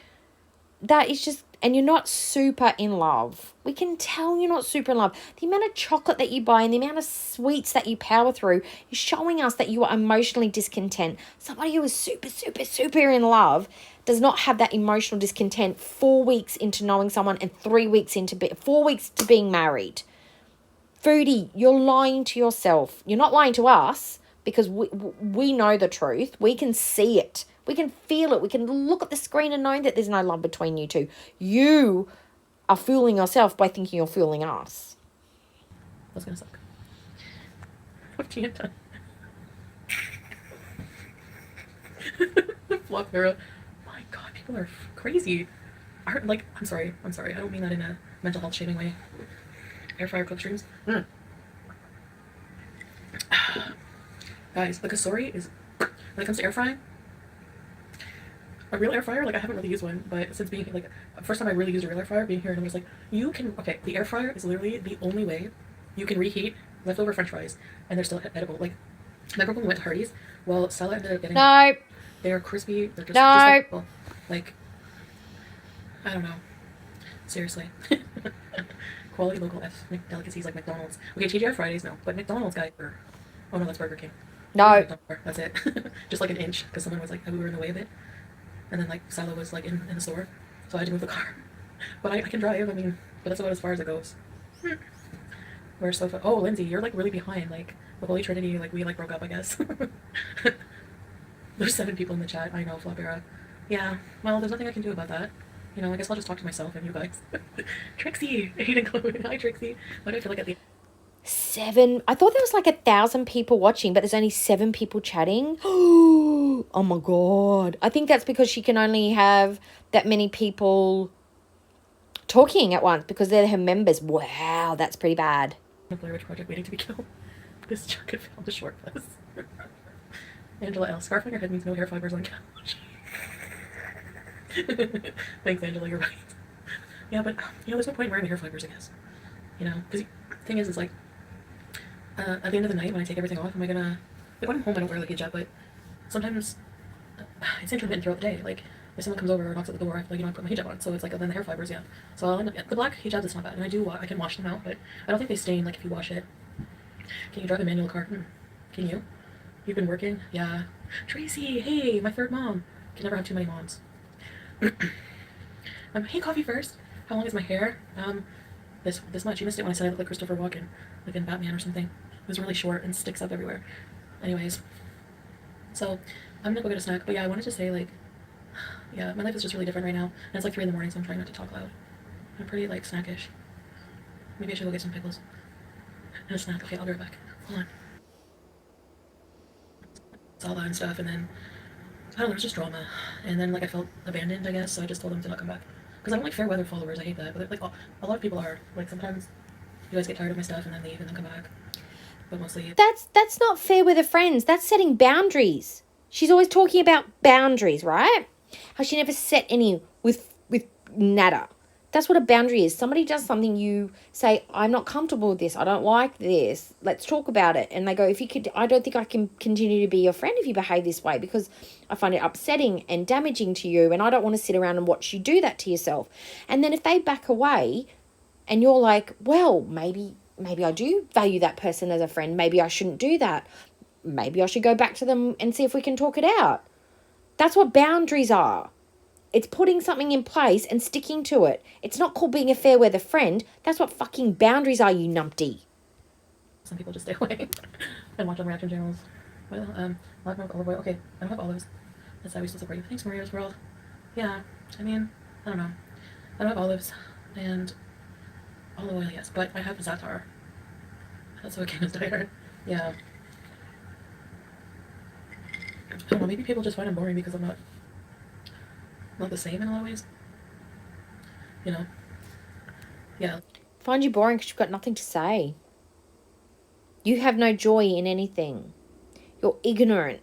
That is just, and you're not super in love. We can tell you're not super in love. The amount of chocolate that you buy and the amount of sweets that you power through is showing us that you are emotionally discontent. Somebody who is super, super, super in love does not have that emotional discontent 4 weeks into knowing someone and 3 weeks into 4 weeks to being married. Foodie, you're lying to yourself. You're not lying to us because we know the truth. We can see it. We can feel it. We can look at the screen and know that there's no love between you two. You are fooling yourself by thinking you're fooling us.
That's gonna suck. What have you done? Vlog Vera. My God, people are crazy. I'm sorry. I don't mean that in a mental health shaming way. Air fryer cook streams. Guys, the kasori is, when it comes to air frying, a real air fryer, like, I haven't really used one, but since being, like, first time I really used a real air fryer, being here, and I was like, the air fryer is literally the only way you can reheat leftover french fries, and they're still edible. Like, remember when we went to Hardee's? Well, Stella ended up getting,
No.
they're crispy, they're just,
No.
like, I don't know. Seriously. Quality local delicacies like McDonald's. Okay, TGI Fridays, no, but McDonald's guy, oh no, that's Burger King.
No.
That's it. Just like an inch, because someone was like, we were in the way of it. And then, like, Silo was, like, in the store, so I had to move the car. But I can drive, I mean, but that's about as far as it goes. We're so oh, Lindsay, you're, like, really behind, like, the Holy Trinity, like, we, like, broke up, I guess. There's 7 people in the chat, I know, Flopera. Yeah, well, there's nothing I can do about that. You know, I guess I'll just talk to myself and you guys. Trixie! Hayden Chloe. Hi, Trixie. Why do I feel like at the
7. I thought there was like 1,000 people watching, but there's only 7 people chatting. Oh my God. I think that's because she can only have that many people talking at once because they're her members. Wow, that's pretty bad.
Blair Witch Project waiting to be killed. This jacket found a short bus. Angela L. Scarf on your head means no hair fibers on couch. Thanks, Angela, you're right. Yeah, but, you know, there's no point in wearing the hair fibers, I guess. You know, because the thing is, like, at the end of the night, when I take everything off, am I gonna, like, when I'm home, I don't wear, like, hijab, but sometimes it's intermittent throughout the day. Like, if someone comes over or knocks at the door, I have to, like, you know, I put my hijab on, so it's like, then the hair fibers, yeah. So I'll end up, the black hijab is not bad, and I can wash them out, but I don't think they stain, like, if you wash it. Can you drive a manual car? Can you? You've been working? Yeah. Tracy, hey, my third mom. Can never have too many moms. Hey, coffee first. How long is my hair? This much. You missed it when I said I look like Christopher Walken, like in Batman or something. It was really short and sticks up everywhere. Anyways, so I'm gonna go get a snack. But yeah, I wanted to say, like, yeah, my life is just really different right now, and it's like 3 in the morning, so I'm trying not to talk loud. I'm pretty, like, snackish. Maybe I should go get some pickles and a snack. Okay, I'll be right back. Hold on. Saw that and stuff, and then I don't know, it was just drama. And then, like, I felt abandoned, I guess, so I just told them to not come back. Because I don't like fair weather followers, I hate that. But, like, a lot of people are. Like, sometimes you guys get tired of my stuff and then leave and then come back. But mostly...
That's not fair with her friends. That's setting boundaries. She's always talking about boundaries, right? How she never set any with nada. That's what a boundary is. Somebody does something, you say, I'm not comfortable with this. I don't like this. Let's talk about it. And they go, I don't think I can continue to be your friend if you behave this way because I find it upsetting and damaging to you. And I don't want to sit around and watch you do that to yourself. And then if they back away and you're like, well, maybe I do value that person as a friend. Maybe I shouldn't do that. Maybe I should go back to them and see if we can talk it out. That's what boundaries are. It's putting something in place and sticking to it. It's not called being a fair weather friend. That's what fucking boundaries are, you numpty.
Some people just stay away and watch on reaction channels. Well, olive milk, olive oil. Okay, I don't have olives. That's how we still support you. Thanks, Maria's World. Yeah, I mean, I don't know. I don't have olives and olive oil, yes, but I have za'atar. That's what came as dire. Yeah. I don't know, maybe people just find I'm boring because I'm not the same in a lot of ways. You know? Yeah.
Find you boring because you've got nothing to say. You have no joy in anything. You're ignorant.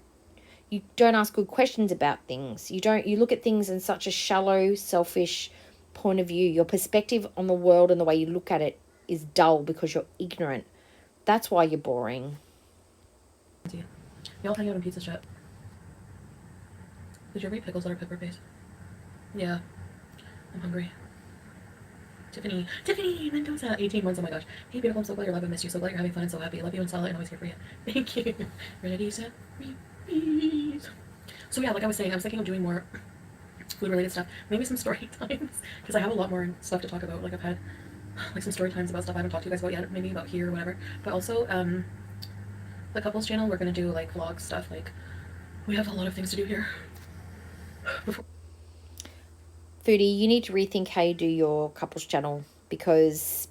You don't ask good questions about things. You look at things in such a shallow, selfish point of view. Your perspective on the world and the way you look at it is dull because you're ignorant. That's why you're boring.
Y'all hang out in Pizza Chat. Did you ever eat pickles that are pepper based? Yeah. I'm hungry. Tiffany, Mendoza, 18 months, oh my gosh. Hey beautiful, I'm so glad you're alive, I missed you, so glad you're having fun and so happy. I love you and Sally and always here for you. Thank you. Ready, set, repeat. So yeah, like I was saying, I was thinking of doing more food related stuff. Maybe some story times, because I have a lot more stuff to talk about. Like I've had like some story times about stuff I haven't talked to you guys about yet, maybe about here or whatever. But also, the couples channel, we're gonna do like vlog stuff. Like we have a lot of things to do here.
Foodie, you need to rethink how you do your couples channel because,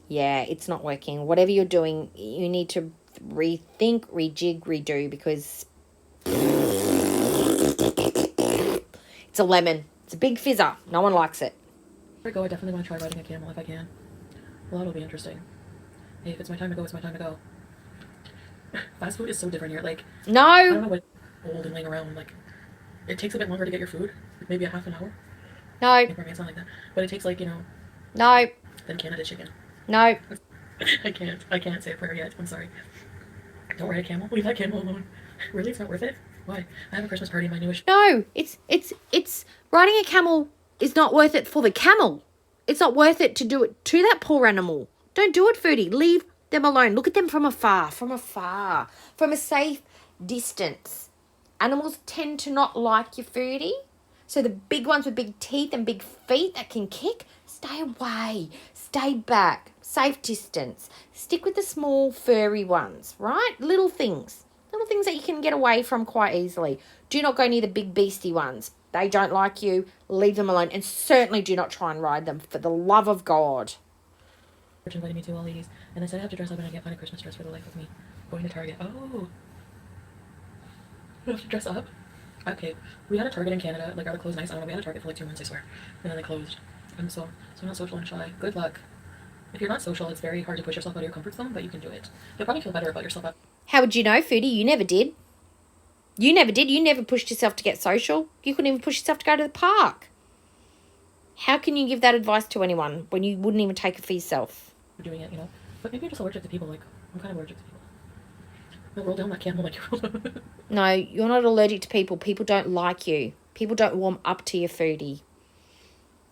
yeah, it's not working. Whatever you're doing, you need to rethink, rejig, redo because it's a lemon. It's a big fizzer. No one likes it.
Before I go, I definitely want to try riding a camel if I can. Well, that'll be interesting. Hey, if it's my time to go, it's my time to go. Fast food is so different here. Like,
no.
I don't know what old and laying around. Like, it takes a bit longer to get your food. Like maybe a half an hour.
No.
I mean, it's not like that. But it takes like, you know.
No.
Than Canada chicken.
No.
I can't say a prayer yet. I'm sorry. Don't ride a camel. Leave that camel alone. Really? It's not worth it? Why? I have a Christmas party in my newish.
No. It's riding a camel is not worth it for the camel. It's not worth it to do it to that poor animal. Don't do it, Foodie. Leave them alone. Look at them from afar. From a safe distance. Animals tend to not like your Foodie. So the big ones with big teeth and big feet that can kick, stay away. Stay back. Safe distance. Stick with the small furry ones, right? Little things that you can get away from quite easily. Do not go near the big beastie ones. They don't like you. Leave them alone. And certainly do not try and ride them for the love of God.
Invited me to all ladies, and I said I have to dress up and I can't find a Christmas dress for the life of me. Going to Target. Oh. I have to dress up? Okay. We had a Target in Canada. Like, are the clothes nice? I don't know. We had a Target for like 2 months, I swear. And then they closed. And so I'm not social and shy. Good luck. If you're not social, it's very hard to push yourself out of your comfort zone, but you can do it. You'll probably feel better about yourself.
How would you know, Foodie? You never did. You never did. You never pushed yourself to get social. You couldn't even push yourself to go to the park. How can you give that advice to anyone when you wouldn't even take it for yourself?
Doing it, you know. But maybe you're just allergic to people. Like, I'm kind of allergic to people. I'll roll down that camel like you're
No, you're not allergic to people. People don't like you. People don't warm up to your Foodie.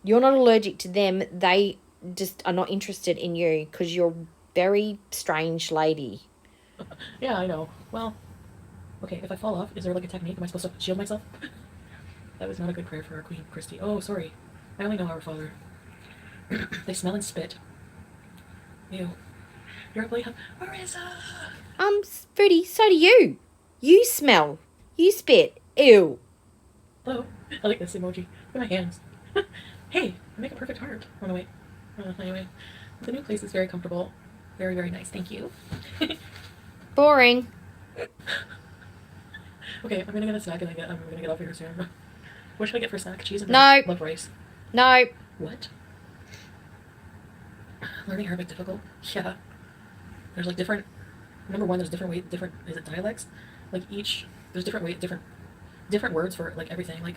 You're not allergic to them. They just are not interested in you because you're a very strange lady.
Yeah, I know. Well, okay, if I fall off, is there like a technique? Am I supposed to shield myself? That was not a good prayer for our Queen Christy. Oh, sorry. I only know our Father. They smell and spit. Ew. You're ugly, huh? Marissa!
Foodie, so do you. You smell. You spit. Ew.
Hello. I like this emoji. Look at my hands. Hey, I make a perfect heart. Oh, no, wait. Anyway, the new place is very comfortable. Very, very nice. Thank you.
Boring.
Okay, I'm gonna get a snack and I'm gonna get off here soon. What should I get for a snack? Cheese and
No.
I love rice.
No.
What? Learning Arabic difficult? Yeah. There's like different. Number one, there's different is it dialects? Like there's different words for like everything. Like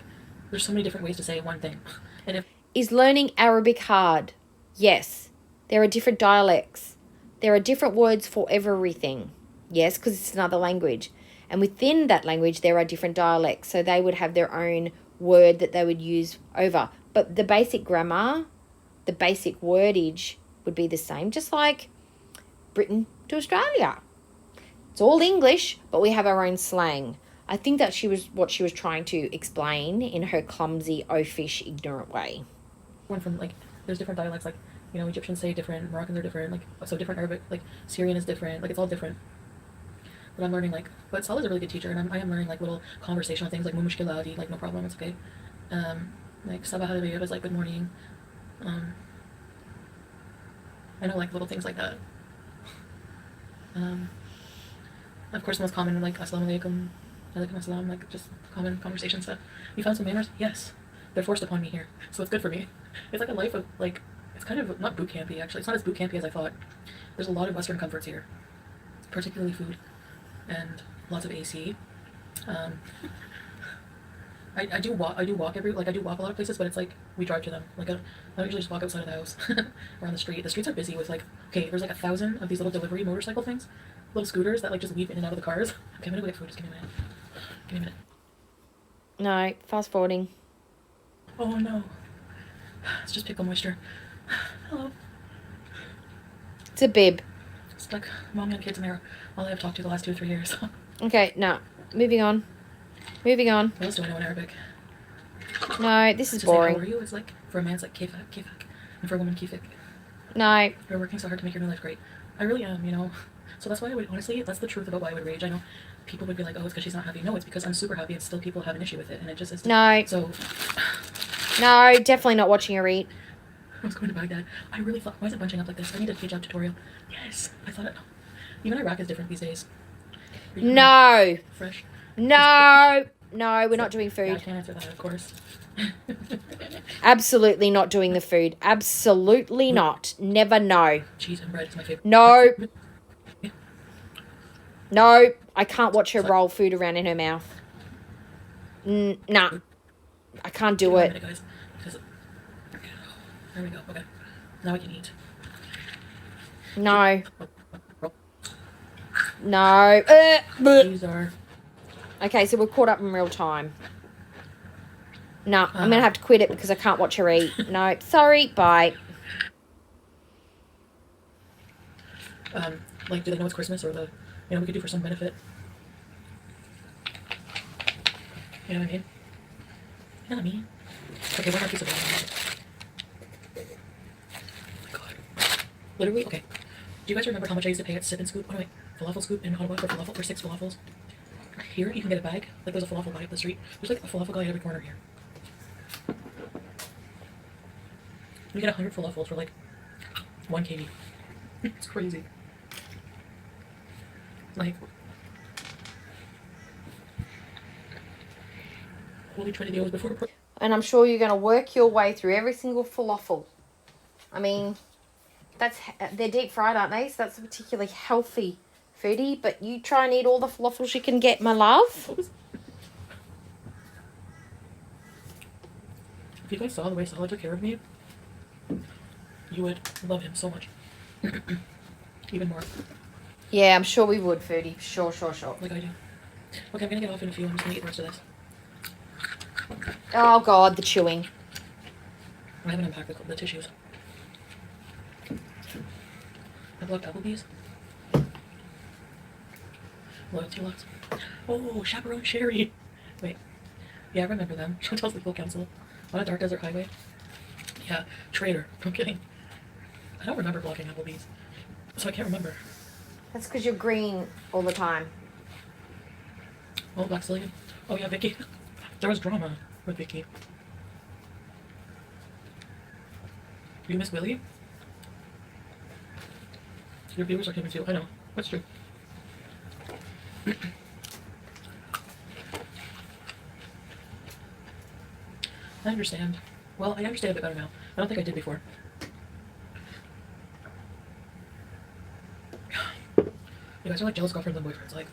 there's so many different ways to say one thing. And
Is learning Arabic hard? Yes. There are different dialects. There are different words for everything. Yes, because it's another language. And within that language, there are different dialects. So they would have their own word that they would use over. But the basic grammar, the basic wordage would be the same, just like Britain to Australia. It's all English, but we have our own slang. I think that what she was trying to explain in her clumsy, oafish, ignorant way.
One from like, there's different dialects, like, you know, Egyptians say different, Moroccans are different, like, so different Arabic, like, Syrian is different, like, it's all different. But I'm learning, like, but Salah's a really good teacher, and I am learning, like, little conversational things, like, mu mushkilati, like, no problem, it's okay. Like, sabah al is like, good morning. I know, like, little things like that. Of course, the most common, like, assalamu alaikum, alaikum assalam, like, just common conversation stuff. You found some manners? Yes. They're forced upon me here, so it's good for me. It's like a life of, like, It's kind of not boot campy, actually. It's not as boot campy as I thought. There's a lot of Western comforts here, particularly food, and lots of AC. Um, I do walk. I do walk a lot of places, but it's like we drive to them. Like I don't usually just walk outside of the house or on the street. The streets are busy with like, okay, there's like 1,000 of these little delivery motorcycle things, little scooters that like just weave in and out of the cars. Okay, I'm gonna go get food. Just give me a minute. Give me a minute.
No, fast forwarding.
Oh no, it's just pickle moisture. Hello.
It's a bib.
It's like mommy and kids in there. All I have talked to the last 2 or 3 years.
Okay, no. Moving on. Moving on.
What else do I know in Arabic?
No, this is
To say how are
boring.
you is like, for a man it's like kefak, kefak, and for a woman kefik.
No.
You're working so hard to make your new life great. I really am, you know. So that's why I would, honestly, that's the truth about why I would rage. I know people would be like, oh, it's because she's not happy. No, it's because I'm super happy and still people have an issue with it, and it just is.
No.
So,
No, definitely not watching her eat.
I was going to Baghdad. I really thought, why is it bunching up like this? I need a hijab tutorial. Yes, I thought it. Even Iraq is different these days.
No.
Fresh.
No. No, we're not doing
Yeah, I
food.
can't answer that, of course.
Absolutely not doing the food. Absolutely not. Never no.
Cheese and bread is my favorite.
No. No. I can't watch her roll food around in her mouth. Nah. I can't do it.
Minute, guys, because there we go. Okay, now I can eat.
No. No. Bleh.
These are.
Okay, so we're caught up in real time. No, I'm going to have to quit it because I can't watch her eat. No, sorry, bye.
Like, do they know it's Christmas or the, we could do for some benefit. You know what I mean? You know what I mean? Okay, one more piece of bread. Oh my god. Literally, okay. Do you guys remember how much I used to pay at Sip and Scoop? Oh no, wait. Falafel Scoop in Ottawa for 6 falafels? Here, you can get a bag. Like, there's a falafel guy up the street. There's like a falafel guy at every corner here. You get 100 falafels for like 1 kg. It's crazy. Like, holy Trinity, it was before.
And I'm sure you're going to work your way through every single falafel. I mean, they're deep fried, aren't they? So that's a particularly healthy foodie. But you try and eat all the falafels you can get, my love.
If you guys saw the way Salah took care of me, you would love him so much. Even more.
Yeah, I'm sure we would, foodie. Sure.
Like I do. Okay, I'm gonna get off in a few. I'm just gonna eat the rest of this.
Oh, God, the chewing.
I haven't unpacked the tissues. I blocked Applebee's. Loyalty locks. Oh, Chaperone Sherry. Wait. Yeah, I remember them. Chantal's legal counsel on a dark desert highway. Yeah, traitor. I'm kidding. I don't remember blocking Applebee's, so I can't remember.
That's because you're green all the time.
Oh, Black Slave. Oh yeah, Vicky. There was drama with Vicky. You miss Willie? Your viewers are human too. I know. That's true. I understand. Well, I understand a bit better now. I don't think I did before. You guys are like jealous girlfriends and boyfriends, like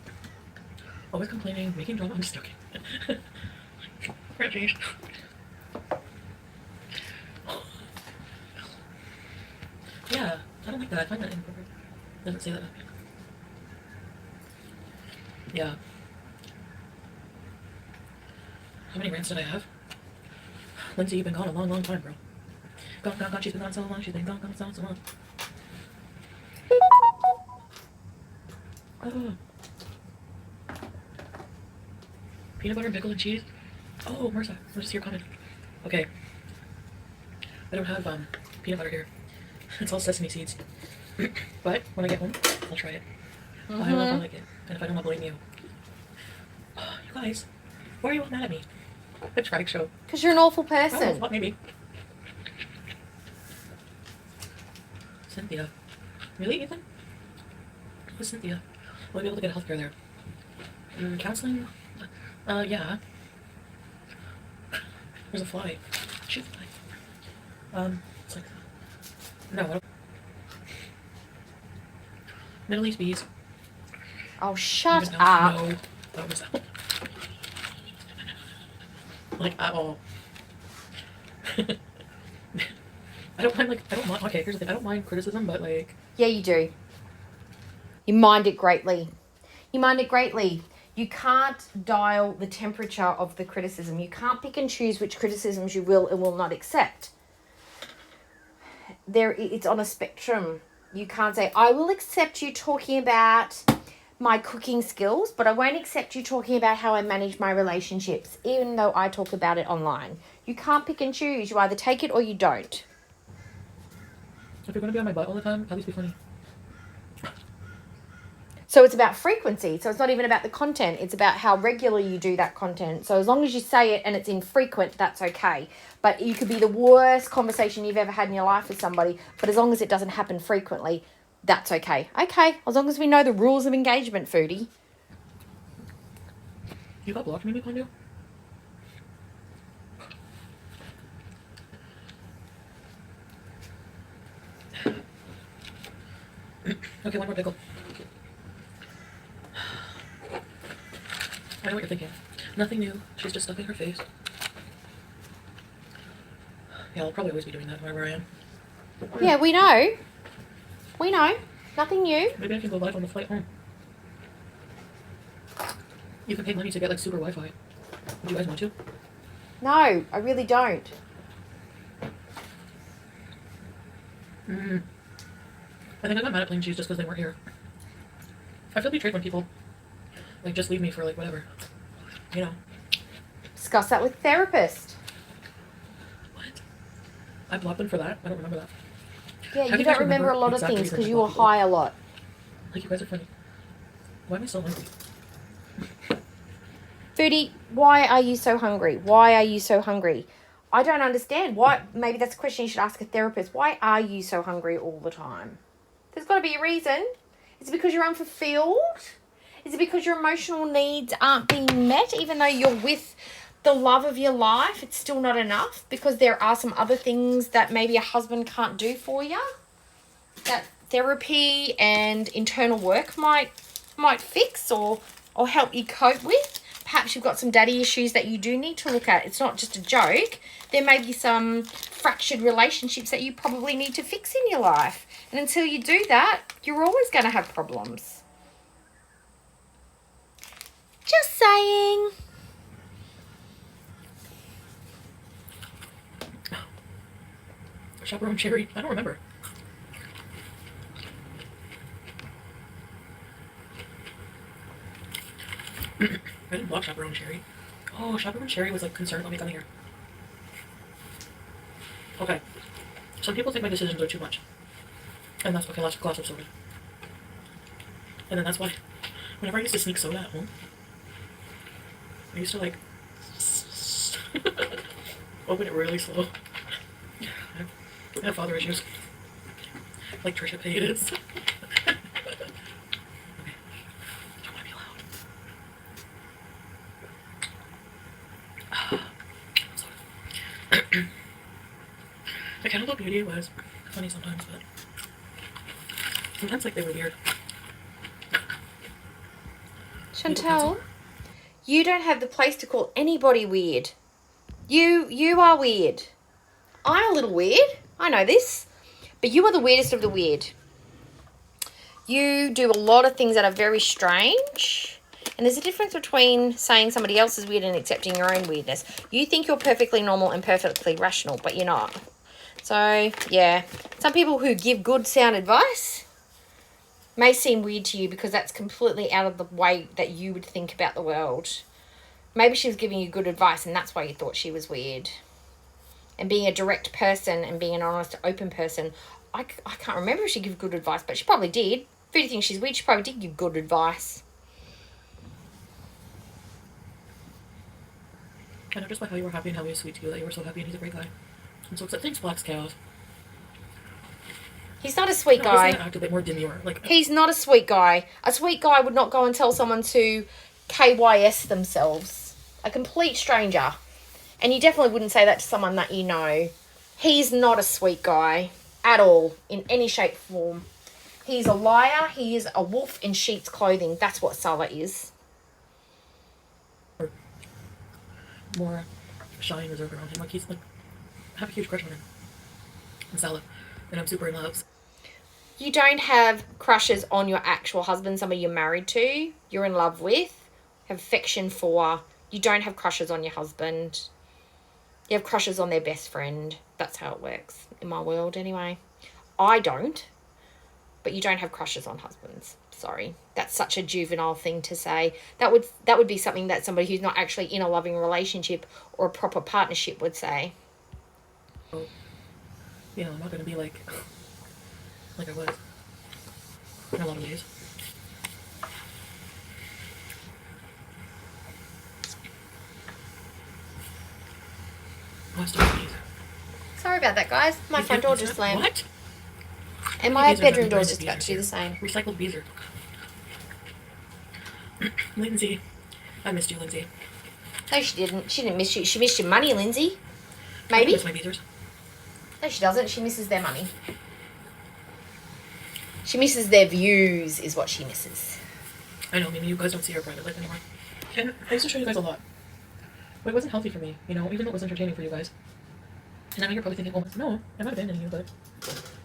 always complaining, making drama. I'm just joking. Reggie. Yeah, I don't like that. I find that inappropriate. Doesn't say that. Yeah. How many rants did I have? Lindsay, you've been gone a long, long time, bro. Gone, she's been gone so long, she's been gone so long. Oh. Peanut butter, pickle, and cheese? Oh, Marissa, I just see your comment. Okay. I don't have peanut butter here. It's all sesame seeds. But when I get home, I'll try it. I don't know if I like it. And if I don't, I'll blame you. Oh, you guys, why are you all mad at me? The tragic show.
Because you're an awful
Oh,
person.
what, maybe. Cynthia. Really, Ethan? Who's Cynthia? Will I be able to get healthcare there? Counseling? Yeah. There's a fly. Shoot fly. It's like No, I don't. Middle East bees.
Oh, shut
No,
up.
no. That was like at all. I don't mind, like, I don't mind, okay, here's the thing, I don't mind criticism, but, like...
Yeah, you do. You mind it greatly. You mind it greatly. You can't dial the temperature of the criticism. You can't pick and choose which criticisms you will and will not accept. It's on a spectrum. You can't say, I will accept you talking about my cooking skills, but I won't accept you talking about how I manage my relationships, even though I talk about it online. You can't pick and choose. You either take it or you don't.
If you're gonna be on my butt all the time, at least be funny.
So it's about frequency. So it's not even about the content. It's about how regularly you do that content. So as long as you say it and it's infrequent, that's okay. But you could be the worst conversation you've ever had in your life with somebody, but as long as it doesn't happen frequently, that's okay. Okay, as long as we know the rules of engagement, Foodie.
You got blocked maybe, Kondo? Okay, one more pickle. I know what you're thinking. Nothing new. She's just stuffing her face. Yeah, I'll probably always be doing that wherever I am.
Yeah, we know. We know. Nothing new.
Maybe I can go live on the flight home. You can pay money to get like super Wi-Fi. Would you guys want to?
No, I really don't.
I think I got mad at plain cheese just because they weren't here. I feel betrayed when people like just leave me for like whatever. You know.
Discuss that with therapist.
What? I blocked them for that? I don't remember that.
Yeah,
How do
you
guys
don't remember a lot of
exactly
things because
when
you
I
were
block people?
high a lot.
Like, you guys are funny. Why am I so hungry?
Foodie, why are you so hungry? Why are you so hungry? I don't understand. Why? Maybe that's a question you should ask a therapist. Why are you so hungry all the time? There's got to be a reason. Is it because you're unfulfilled? Is it because your emotional needs aren't being met even though you're with the love of your life? It's still not enough because there are some other things that maybe a husband can't do for you that therapy and internal work might fix or help you cope with. Perhaps you've got some daddy issues that you do need to look at. It's not just a joke. There may be some fractured relationships that you probably need to fix in your life. And until you do that, you're always going to have problems. Just saying.
Chaperone cherry? I don't remember. I didn't block Chaperone Cherry. Oh, Chaperone Cherry was like concerned about me coming here. Okay. Some people think my decisions are too much. And that's okay, last glass of soda. And then that's why whenever I used to sneak soda at home, I used to like open it really slow. I have father issues. Like Trisha Paytas. Okay. Don't want to be loud. I kind of thought Beauty was funny sometimes, but sometimes like they were weird.
Chantel, you don't have the place to call anybody weird. You are weird. I'm a little weird. I know this. But you are the weirdest of the weird. You do a lot of things that are very strange. And there's a difference between saying somebody else is weird and accepting your own weirdness. You think you're perfectly normal and perfectly rational, but you're not. So, yeah. Some people who give good sound advice may seem weird to you because that's completely out of the way that you would think about the world. Maybe she was giving you good advice and that's why you thought she was weird. And being a direct person and being an honest, open person, I can't remember if she gave good advice, but she probably did. If you think she's weird, she probably did give good advice.
I noticed by how you were happy and how he was sweet to you that you were so happy and he's a great guy. And so thanks, Black's Chaos.
He's not a sweet guy.
He's act a bit more demure. Like,
he's not a sweet guy. A sweet guy would not go and tell someone to KYS themselves. A complete stranger. And you definitely wouldn't say that to someone that you know. He's not a sweet guy at all, in any shape, form. He's a liar. He is a wolf in sheep's clothing. That's what Salah is.
More shy and reserved around him. Like, he's like, I have a huge crush on him. And Salah. And I'm super in love.
You don't have crushes on your actual husband, somebody you're married to, you're in love with, have affection for. You don't have crushes on your husband. You have crushes on their best friend. That's how it works in my world anyway. I don't, but you don't have crushes on husbands. Sorry. That's such a juvenile thing to say. That would be something that somebody who's not actually in a loving relationship or a proper partnership would say.
Oh, you know, I'm not going to be like I was in a lot of ways. Oh, I still these.
Sorry about that, guys. My front door just slammed.
What?
And my bedroom door's just about to do the same.
Recycled beezer. Lindsay. I missed you, Lindsay.
No, she didn't. She didn't miss you. She missed your money, Lindsay.
I
Maybe.
miss my beezers.
No, she doesn't. She misses their money. She misses their views is what she misses.
I know, maybe you guys don't see our private life anymore. And I used to show you guys a lot. But it wasn't healthy for me, you know, even though it was entertaining for you guys. And I know you're probably thinking, oh, no, I'm not abandoning you, but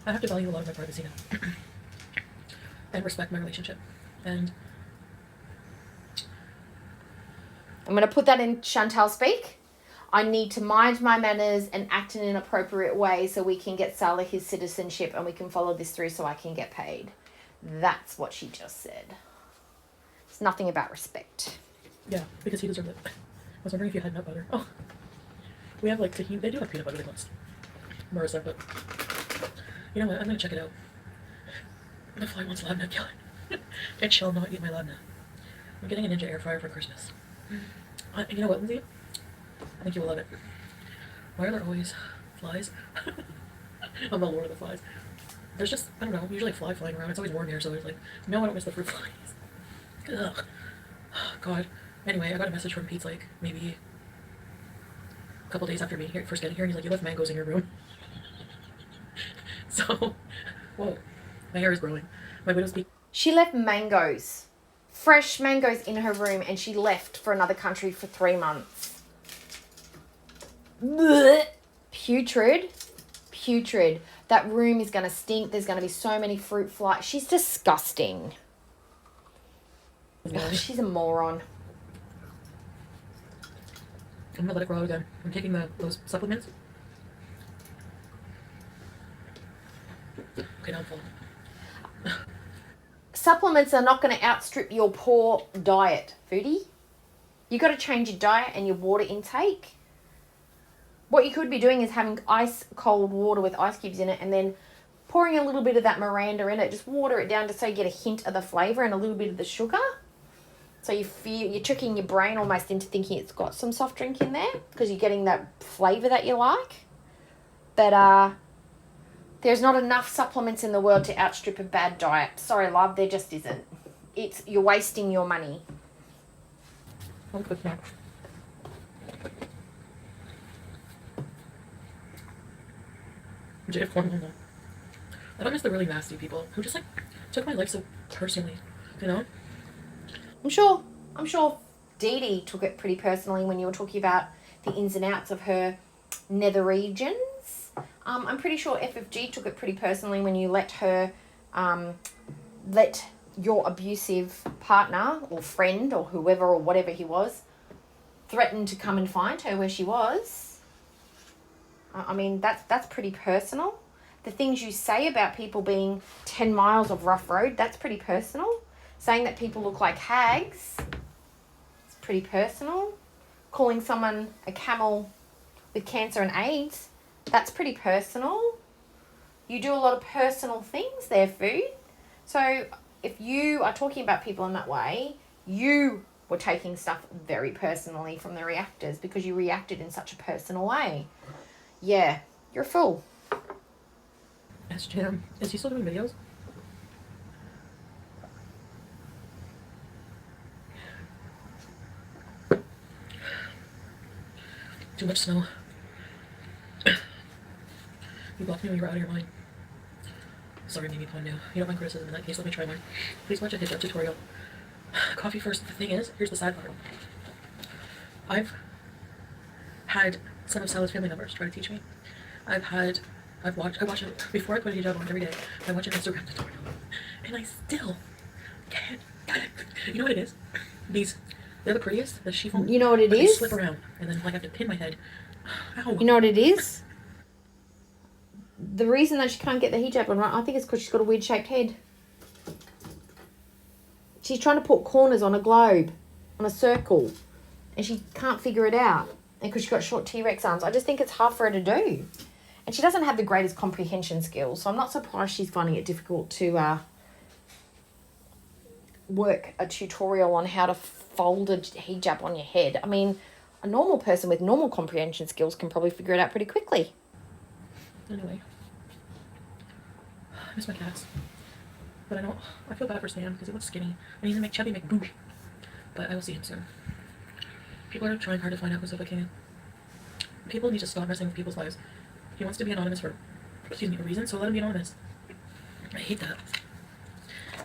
I have to value a lot of my privacy now. And respect my relationship. And
I'm going to put that in Chantal speak. I need to mind my manners and act in an appropriate way so we can get Salah his citizenship and we can follow this through so I can get paid. That's what she just said. It's nothing about respect.
yeah, because he deserved it. I was wondering if you had nut butter. Oh, we have like tahini. They do have peanut butter. They must. Marissa, but you know what? I'm gonna check it out. The fly wants labna kill it. It shall not eat my labna. I'm getting a Ninja air fryer for Christmas. You know what, Lindsay? I think you will love it. Why are there always flies? I'm the lord of the flies. There's just, I don't know, usually a fly flying around. It's always warm here, so there's like, no, I don't miss the fruit flies. Ugh. God. Anyway, I got a message from Pete's like maybe a couple days after me first getting here, and he's like, you left mangoes in your room. So, whoa, my hair is growing. My widow's peak.
She left mangoes, fresh mangoes in her room, and she left for another country for 3 months. Blech. Putrid. Putrid. That room is going to stink. There's going to be so many fruit flies. She's disgusting. Ugh, she's a moron.
I'm gonna let it grow out again. I'm taking those supplements. Okay, now I'm full.
Supplements are not going to outstrip your poor diet, Foodie. You got to change your diet and your water intake. What you could be doing is having ice cold water with ice cubes in it and then pouring a little bit of that Miranda in it. Just water it down just so you get a hint of the flavour and a little bit of the sugar. So you're tricking your brain almost into thinking it's got some soft drink in there because you're getting that flavour that you like. But there's not enough supplements in the world to outstrip a bad diet. Sorry, love, there just isn't. You're wasting your money.
I'll cook now. I don't miss the really nasty people who just like took my life so personally, you know?
I'm sure Dee Dee took it pretty personally when you were talking about the ins and outs of her nether regions. I'm pretty sure FFG took it pretty personally when you let your abusive partner or friend or whoever or whatever he was threaten to come and find her where she was. I mean, that's pretty personal. The things you say about people being 10 miles of rough road, that's pretty personal. Saying that people look like hags, it's pretty personal. Calling someone a camel with cancer and AIDS, that's pretty personal. You do a lot of personal things there, Food. So if you are talking about people in that way, you were taking stuff very personally from the reactors because you reacted in such a personal way. Yeah, you're a fool.
SJM, is he still doing videos? Too much snow. You blocked me when you were out of your mind. Sorry, Mimi Pondu. You don't mind criticism in that case. Let me try one. Please watch a hijab tutorial. Coffee first. The thing is, here's the sad part. I've had some of Salah's family members try to teach me. I watch it before I put a hijab on every day. I watch an Instagram tutorial, and I still can't get it. You know what it is? They're the prettiest. The chiffon.
You know what it
They
is?
slip around, and then like I have to pin my head. Ow.
You know what it is? The reason that she can't get the hijab on right, I think it's because she's got a weird shaped head. She's trying to put corners on a globe, on a circle, and she can't figure it out. And because she's got short T-Rex arms, I just think it's hard for her to do. And she doesn't have the greatest comprehension skills, so I'm not surprised she's finding it difficult to work a tutorial on how to fold a hijab on your head. I mean, a normal person with normal comprehension skills can probably figure it out pretty quickly.
Anyway, I miss my cats, but I feel bad for Sam because he looks skinny and he's gonna make Chubby make boo. But I will see him soon. People are trying hard to find out who's suffocating. People need to stop messing with people's lives. He wants to be anonymous for, a reason, so let him be anonymous. I hate that.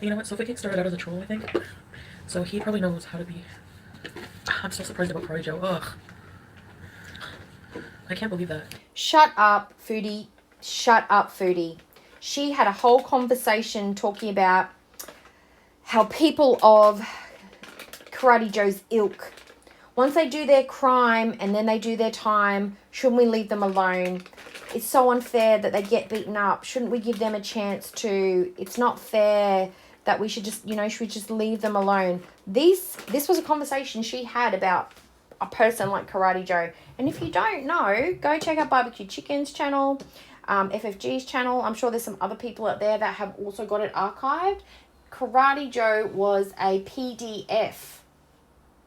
You know what? Suffocate started out as a troll, I think. So he probably knows how to be. I'm so surprised about Karate Joe. Ugh. I can't believe that.
Shut up, Foodie. Shut up, Foodie. She had a whole conversation talking about how people of Karate Joe's ilk, once they do their crime and then they do their time, shouldn't we leave them alone? It's so unfair that they get beaten up. Shouldn't we give them a chance to? It's not fair that we should just, should we just leave them alone? This was a conversation she had about a person like Karate Joe. And if you don't know, go check out Barbecue Chicken's channel, FFG's channel. I'm sure there's some other people out there that have also got it archived. Karate Joe was a PDF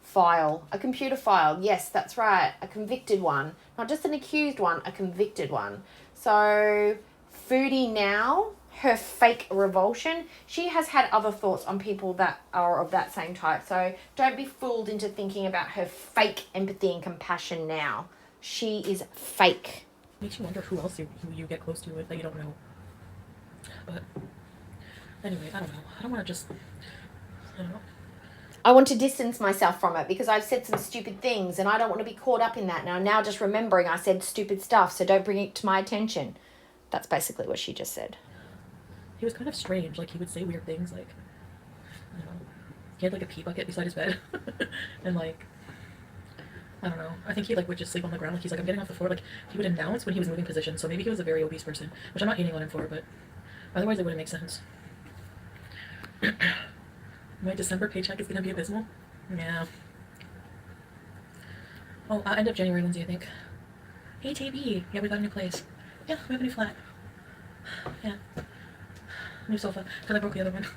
file, a computer file. Yes, that's right. A convicted one. Not just an accused one, a convicted one. So Foodie now, her fake revulsion, she has had other thoughts on people that are of that same type. So don't be fooled into thinking about her fake empathy and compassion now. She is fake.
Makes you wonder who else who you get close to that you don't know. But anyway, I don't know. I don't want to just, I don't know.
I want to distance myself from it because I've said some stupid things and I don't want to be caught up in that. Now I'm now just remembering I said stupid stuff, so don't bring it to my attention. That's basically what she just said.
He was kind of strange. Like, he would say weird things, like, I don't know. He had, like, a pee bucket beside his bed. And, like, I don't know. I think he, like, would just sleep on the ground. Like, he's like, I'm getting off the floor. Like, he would announce when he was moving position. So maybe he was a very obese person, which I'm not hating on him for, but otherwise it wouldn't make sense. My December paycheck is going to be abysmal. Yeah. Oh, end of January, Lindsay, I think. Hey, TB. Yeah, we got a new place. Yeah, we have a new flat. Yeah. New sofa, because I broke the other one.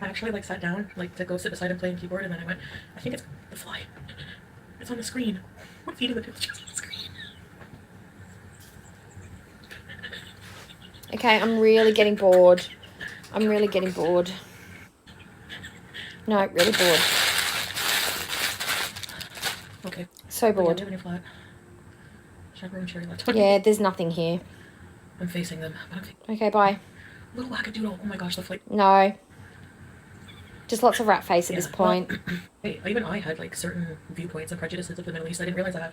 I actually, like, sat down, like, to go sit beside him playing keyboard, and then I went, I think it's the fly. It's on the screen. What feeding the people just on the screen?
Okay, I'm really getting bored. I'm really getting bored. No, really bored.
Okay.
So bored.
Yeah, we have a new flat. Chaperone cherry laptop.
Yeah, there's nothing here.
I'm facing them.
Okay, bye.
Little wackadoodle. Oh my gosh, the flight.
No. Just lots of rat face at this point.
Well, hey, even I had, like, certain viewpoints and prejudices of the Middle East. I didn't realize that.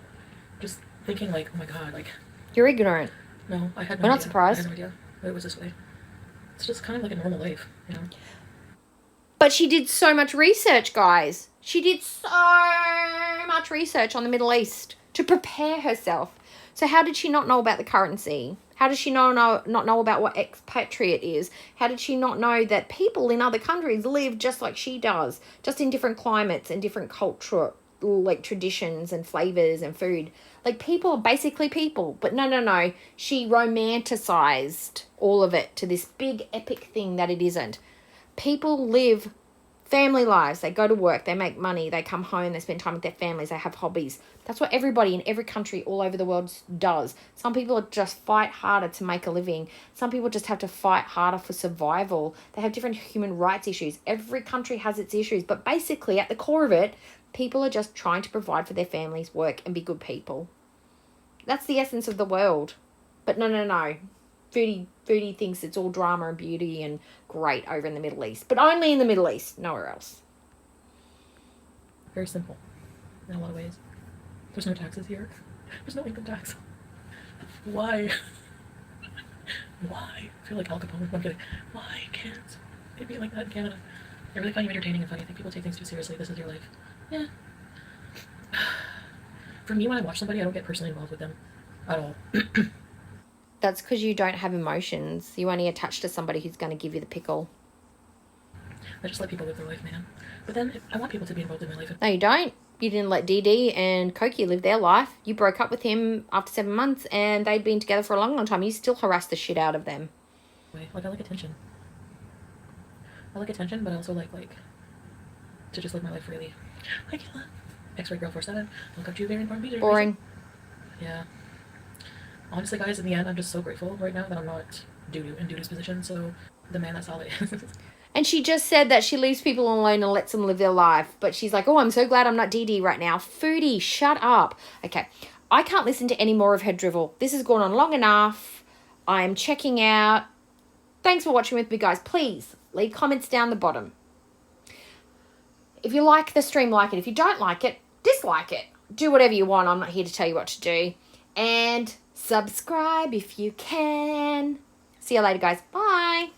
Just thinking, like, oh my god, like...
You're ignorant.
No, I had no
We're
idea.
not surprised.
I had no idea that it was this way. It's just kind of like a normal life, you know?
But she did so much research, guys. She did so much research on the Middle East to prepare herself. So how did she not know about the currency? How does she not know about what expatriate is? How did she not know that people in other countries live just like she does, just in different climates and different culture, like traditions and flavors and food? Like, people are basically people. But no. She romanticized all of it to this big epic thing that it isn't. People live family lives. They go to work, they make money, they come home, they spend time with their families, they have hobbies. That's what everybody in every country all over the world does. Some people just fight harder to make a living. Some people just have to fight harder for survival. They have different human rights issues. Every country has its issues, but basically at the core of it, people are just trying to provide for their families, work, and be good people. That's the essence of the world. But no. Foodie thinks it's all drama and beauty and great over in the Middle East. But only in the Middle East, nowhere else.
Very simple in a lot of ways. There's no taxes here. There's no income tax. Why? Why? I feel like Al Capone. I'm kidding. Why can't it be like that in Canada? I really find you entertaining and funny. I think people take things too seriously. This is your life. Yeah. For me, when I watch somebody, I don't get personally involved with them at all.
That's because you don't have emotions. You only attach to somebody who's going to give you the pickle.
I just let people live their life, man. But then I want people to be involved in my life.
No, you don't. You didn't let DD and Koki live their life. You broke up with him after 7 months and they'd been together for a long, long time. You still harassed the shit out of them.
Like, I like attention. I like attention, but I also like to just live my life freely. Like, X-ray girl 47. Look up to you, very important beater.
Boring.
Yeah. Honestly, guys, in the end, I'm just so grateful right now that I'm not in Dudu's position, so the man that's all it is.
And she just said that she leaves people alone and lets them live their life. But she's like, oh, I'm so glad I'm not DD right now. Foodie, shut up. Okay, I can't listen to any more of her drivel. This has gone on long enough. I'm checking out. Thanks for watching with me, guys. Please leave comments down the bottom. If you like the stream, like it. If you don't like it, dislike it. Do whatever you want. I'm not here to tell you what to do. And subscribe if you can. See you later, guys. Bye.